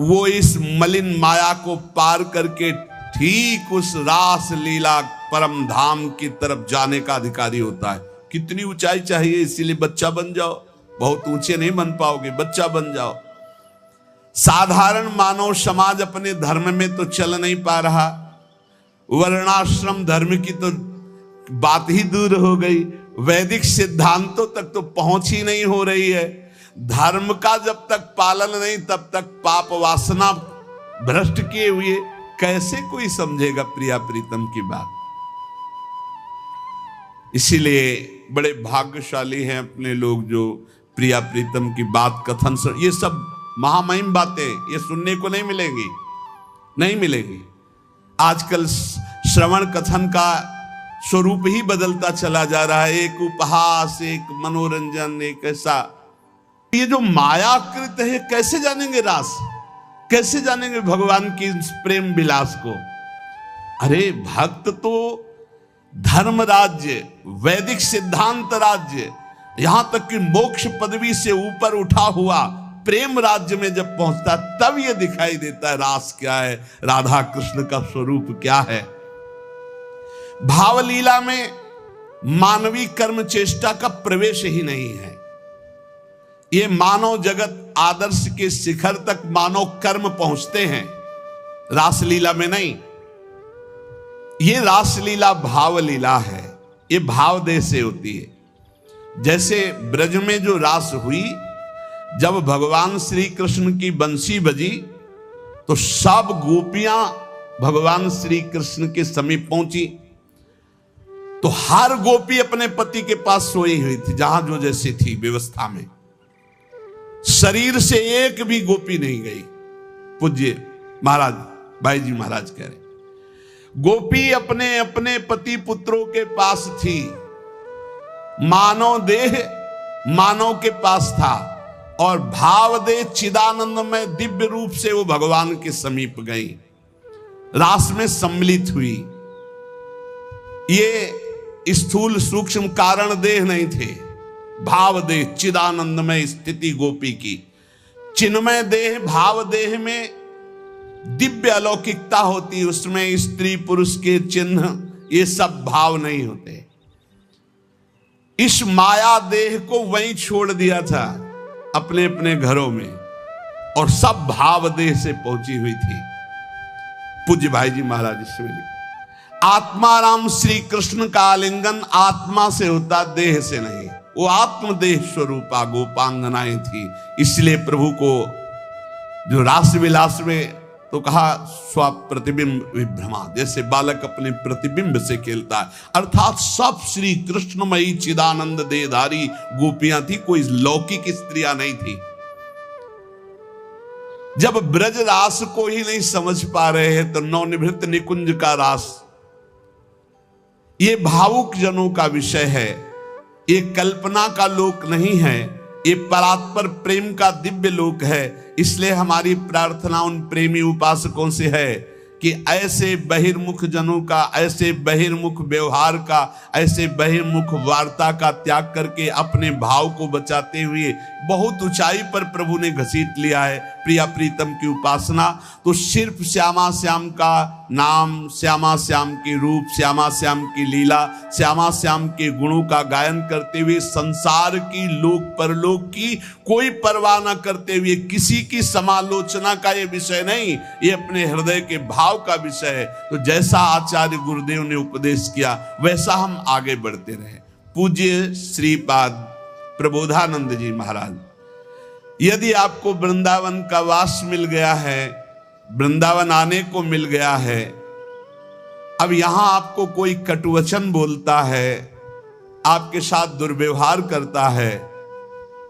वो इस मलिन माया को पार करके ठीक उस रास लीला परम धाम की तरफ जाने का अधिकारी होता है। कितनी ऊंचाई चाहिए, इसीलिए बच्चा बन जाओ। बहुत ऊंचे नहीं बन पाओगे, बच्चा बन जाओ। साधारण मानव समाज अपने धर्म में तो चल नहीं पा रहा, वर्णाश्रम धर्म की तो बात ही दूर हो गई, वैदिक सिद्धांतों तक तो पहुंच ही नहीं हो रही है। धर्म का जब तक पालन नहीं, तब तक पाप वासना भ्रष्ट किए हुए कैसे कोई समझेगा प्रिया प्रीतम की बात। इसीलिए बड़े भाग्यशाली हैं अपने लोग जो प्रिया प्रीतम की बात कथन सुन। ये सब महामहिम बातें ये सुनने को नहीं मिलेंगी, नहीं मिलेगी। आजकल श्रवण कथन का स्वरूप ही बदलता चला जा रहा है, एक उपहास, एक मनोरंजन, एक ऐसा। ये जो मायाकृत है, कैसे जानेंगे रास, कैसे जानेंगे भगवान की इस प्रेम विलास को। अरे भक्त तो धर्म राज्य, वैदिक सिद्धांत राज्य, यहां तक कि मोक्ष पदवी से ऊपर उठा हुआ प्रेम राज्य में जब पहुंचता, तब यह दिखाई देता है रास क्या है, राधा कृष्ण का स्वरूप क्या है। भावलीला में मानवीय कर्म चेष्टा का प्रवेश ही नहीं है। ये मानव जगत आदर्श के शिखर तक मानव कर्म पहुंचते हैं, रासलीला में नहीं। ये रासलीला भावलीला है, ये भाव देह से होती है। जैसे ब्रज में जो रास हुई, जब भगवान श्री कृष्ण की बंसी बजी तो सब गोपियां भगवान श्री कृष्ण के समीप पहुंची, तो हर गोपी अपने पति के पास सोई हुई थी, जहां जो जैसी थी व्यवस्था में। शरीर से एक भी गोपी नहीं गई। पूज्य महाराज भाई जी महाराज कह रहे, गोपी अपने अपने पति पुत्रों के पास थी, मानव देह मानव के पास था, और भाव देह चिदानंद में दिव्य रूप से वो भगवान के समीप गई, रास में सम्मिलित हुई। ये स्थूल सूक्ष्म कारण देह नहीं थे, भाव देह चिदानंद में स्थिति गोपी की। चिन्मय देह भाव देह में दिव्य अलौकिकता होती, उसमें स्त्री पुरुष के चिन्ह ये सब भाव नहीं होते। इस माया देह को वहीं छोड़ दिया था अपने अपने घरों में, और सब भाव देह से पहुंची हुई थी। पूज्य भाई जी महाराज इसमें लिखा, आत्माराम श्री कृष्ण का आलिंगन आत्मा से होता, देह से नहीं। वो आत्मदेह स्वरूपा गोपांगनाएं थी। इसलिए प्रभु को जो रास विलास में तो कहा स्व प्रतिबिंब विभ्रमा, जैसे बालक अपने प्रतिबिंब से खेलता है, अर्थात सब श्री कृष्णमयी चिदानंद देहधारी गोपियां थी, कोई लौकिक स्त्रियां नहीं थी। जब ब्रज रास को ही नहीं समझ पा रहे हैं तो नवनिभृत निकुंज का रास ये भावुक जनों का विषय है, ये कल्पना का लोक नहीं है, ये परात्पर प्रेम का दिव्य लोक है। इसलिए हमारी प्रार्थना उन प्रेमी उपासकों से है कि ऐसे बहिर्मुख जनों का, ऐसे बहिर्मुख व्यवहार का, ऐसे बहिर्मुख वार्ता का त्याग करके अपने भाव को बचाते हुए बहुत ऊंचाई पर प्रभु ने घसीट लिया है। प्रिया प्रीतम की उपासना। तो सिर्फ श्यामा श्याम का नाम, श्यामा श्याम के रूप, श्यामा श्याम की लीला, श्यामा श्याम के गुणों का गायन करते हुए संसार की, लोक परलोक की कोई परवाह न करते हुए, किसी की समालोचना का ये विषय नहीं, ये अपने हृदय के भाव का विषय है। तो जैसा आचार्य गुरुदेव ने उपदेश किया वैसा हम आगे बढ़ते रहे। पूज्य श्रीपाद प्रबोधानंद जी महाराज, यदि आपको वृंदावन का वास मिल गया है, वृंदावन आने को मिल गया है, अब यहां आपको कोई कटुवचन बोलता है, आपके साथ दुर्व्यवहार करता है,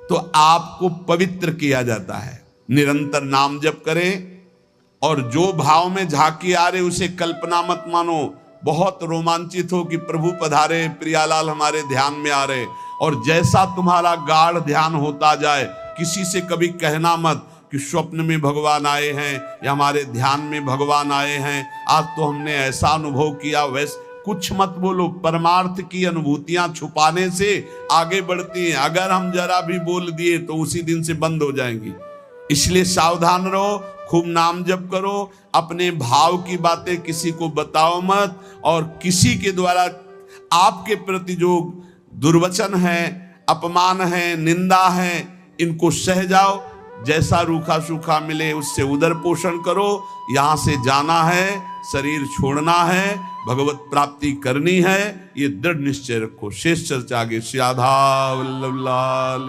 तो आपको पवित्र किया जाता है। निरंतर नाम जप करें और जो भाव में झांकी आ रहे उसे कल्पना मत मानो। बहुत रोमांचित हो कि प्रभु पधारे, प्रियालाल हमारे ध्यान में आ रहे, और जैसा तुम्हारा गाढ़ ध्यान होता जाए, किसी से कभी कहना मत कि स्वप्न में भगवान आए हैं या हमारे ध्यान में भगवान आए हैं, आज तो हमने ऐसा अनुभव किया, वैसे कुछ मत बोलो। परमार्थ की अनुभूतियां छुपाने से आगे बढ़ती हैं। अगर हम जरा भी बोल दिए तो उसी दिन से बंद हो जाएंगी। इसलिए सावधान रहो, खूब नाम जप करो, अपने भाव की बातें किसी को बताओ मत, और किसी के द्वारा आपके प्रति जो दुर्वचन है, अपमान है, निंदा है, इनको सह जाओ। जैसा रूखा सूखा मिले उससे उदर पोषण करो। यहां से जाना है, शरीर छोड़ना है, भगवत प्राप्ति करनी है, ये दृढ़ निश्चय रखो। शेष चर्चा आगे। श्री राधा वल्लभ लाल।